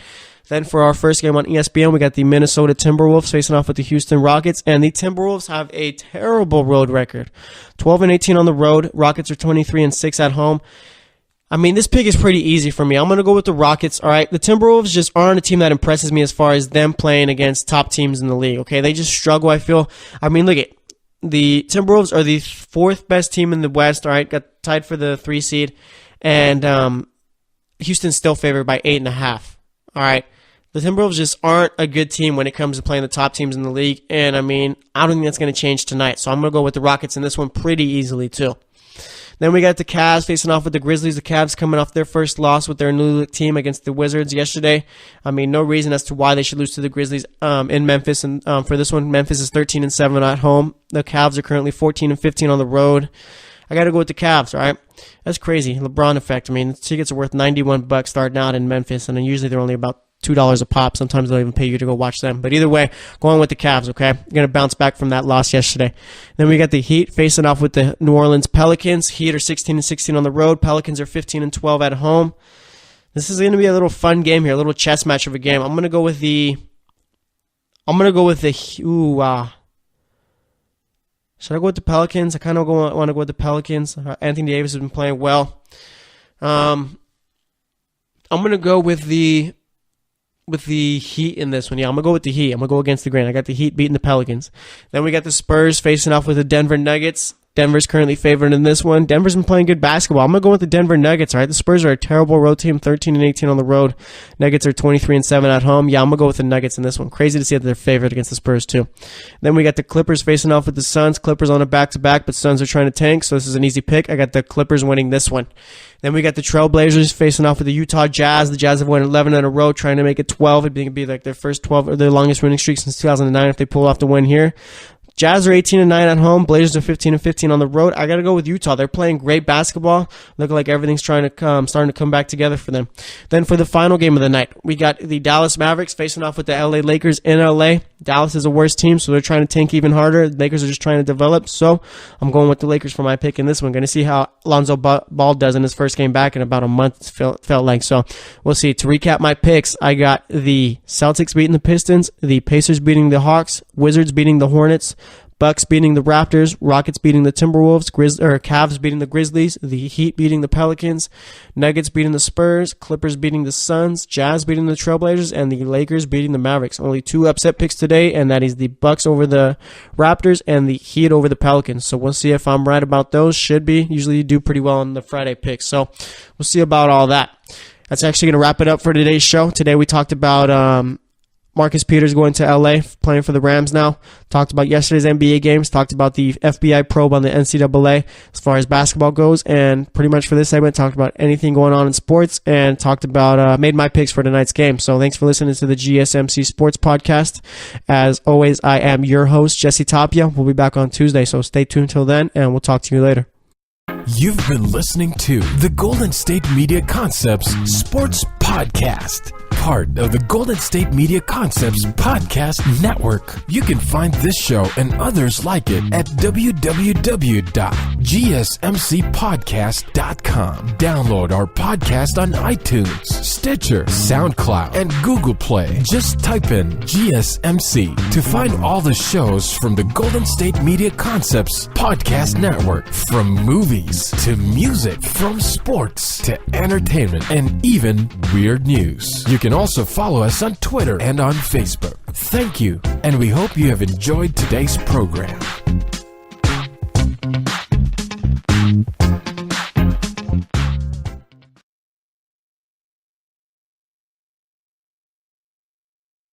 Then for our first game on ESPN, we got the Minnesota Timberwolves facing off with the Houston Rockets, and the Timberwolves have a terrible road record. 12-18 on the road. Rockets are 23-6 at home. I mean, this pick is pretty easy for me. I'm going to go with the Rockets, all right? The Timberwolves just aren't a team that impresses me as far as them playing against top teams in the league, okay? They just struggle, I feel. I mean, look at the Timberwolves are the 4th best team in the West, all right? Got tied for the 3 seed. And Houston's still favored by 8.5, all right? The Timberwolves just aren't a good team when it comes to playing the top teams in the league. And, I mean, I don't think that's going to change tonight. So I'm going to go with the Rockets in this one pretty easily, too. Then we got the Cavs facing off with the Grizzlies. The Cavs coming off their first loss with their new team against the Wizards yesterday. I mean, no reason as to why they should lose to the Grizzlies in Memphis. And for this one, Memphis is 13-7 at home. The Cavs are currently 14-15 on the road. I got to go with the Cavs, all right? That's crazy. LeBron effect. I mean, tickets are worth $91 starting out in Memphis, and then usually they're only about $2 a pop. Sometimes they'll even pay you to go watch them. But either way, going with the Cavs, okay? You're going to bounce back from that loss yesterday. Then we got the Heat facing off with the New Orleans Pelicans. Heat are 16-16 on the road. Pelicans are 15-12 at home. This is going to be a little fun game here, a little chess match of a game. I'm going to go with the should I go with the Pelicans? I kind of want to go with the Pelicans. Anthony Davis has been playing well. I'm going to go with the Heat in this one. Yeah, I'm going to go with the Heat. I'm going to go against the grain. I got the Heat beating the Pelicans. Then we got the Spurs facing off with the Denver Nuggets. Denver's currently favored in this one. Denver's been playing good basketball. I'm going to go with the Denver Nuggets, all right? The Spurs are a terrible road team, 13-18 on the road. Nuggets are 23-7 at home. Yeah, I'm going to go with the Nuggets in this one. Crazy to see that they're favored against the Spurs, too. Then we got the Clippers facing off with the Suns. Clippers on a back-to-back, but Suns are trying to tank, so this is an easy pick. I got the Clippers winning this one. Then we got the Trailblazers facing off with the Utah Jazz. The Jazz have won 11 in a row, trying to make it 12. It'd be like their first 12 or their longest winning streak since 2009 if they pull off the win here. Jazz are 18-9 at home. Blazers are 15-15 on the road. I got to go with Utah. They're playing great basketball. Look like everything's starting to come back together for them. Then for the final game of the night, we got the Dallas Mavericks facing off with the LA Lakers in LA. Dallas is a worse team, so they're trying to tank even harder. The Lakers are just trying to develop, so I'm going with the Lakers for my pick in this one. Going to see how Lonzo Ball does in his first game back in about a month, it felt like. So we'll see. To recap my picks, I got the Celtics beating the Pistons, the Pacers beating the Hawks, Wizards beating the Hornets, Bucks beating the Raptors, Rockets beating the Timberwolves, Cavs beating the Grizzlies, the Heat beating the Pelicans, Nuggets beating the Spurs, Clippers beating the Suns, Jazz beating the Trailblazers, and the Lakers beating the Mavericks. Only 2 upset picks today, and that is the Bucks over the Raptors and the Heat over the Pelicans. So we'll see if I'm right about those. Should be. Usually you do pretty well on the Friday picks. So we'll see about all that. That's actually going to wrap it up for today's show. Today we talked about Marcus Peters going to LA, playing for the Rams now. Talked about yesterday's NBA games. Talked about the FBI probe on the NCAA as far as basketball goes. And pretty much for this segment, talked about anything going on in sports and talked about, made my picks for tonight's game. So thanks for listening to the GSMC Sports Podcast. As always, I am your host, Jesse Tapia. We'll be back on Tuesday, so stay tuned till then, and we'll talk to you later. You've been listening to the Golden State Media Concepts Sports Podcast, part of the Golden State Media Concepts Podcast Network. You can find this show and others like it at www.gsmcpodcast.com. Download our podcast on iTunes, Stitcher, SoundCloud, and Google Play. Just type in GSMC to find all the shows from the Golden State Media Concepts Podcast Network. From movies to music, from sports to entertainment, and even weird news. You can also follow us on Twitter and on Facebook. Thank you, and we hope you have enjoyed today's program.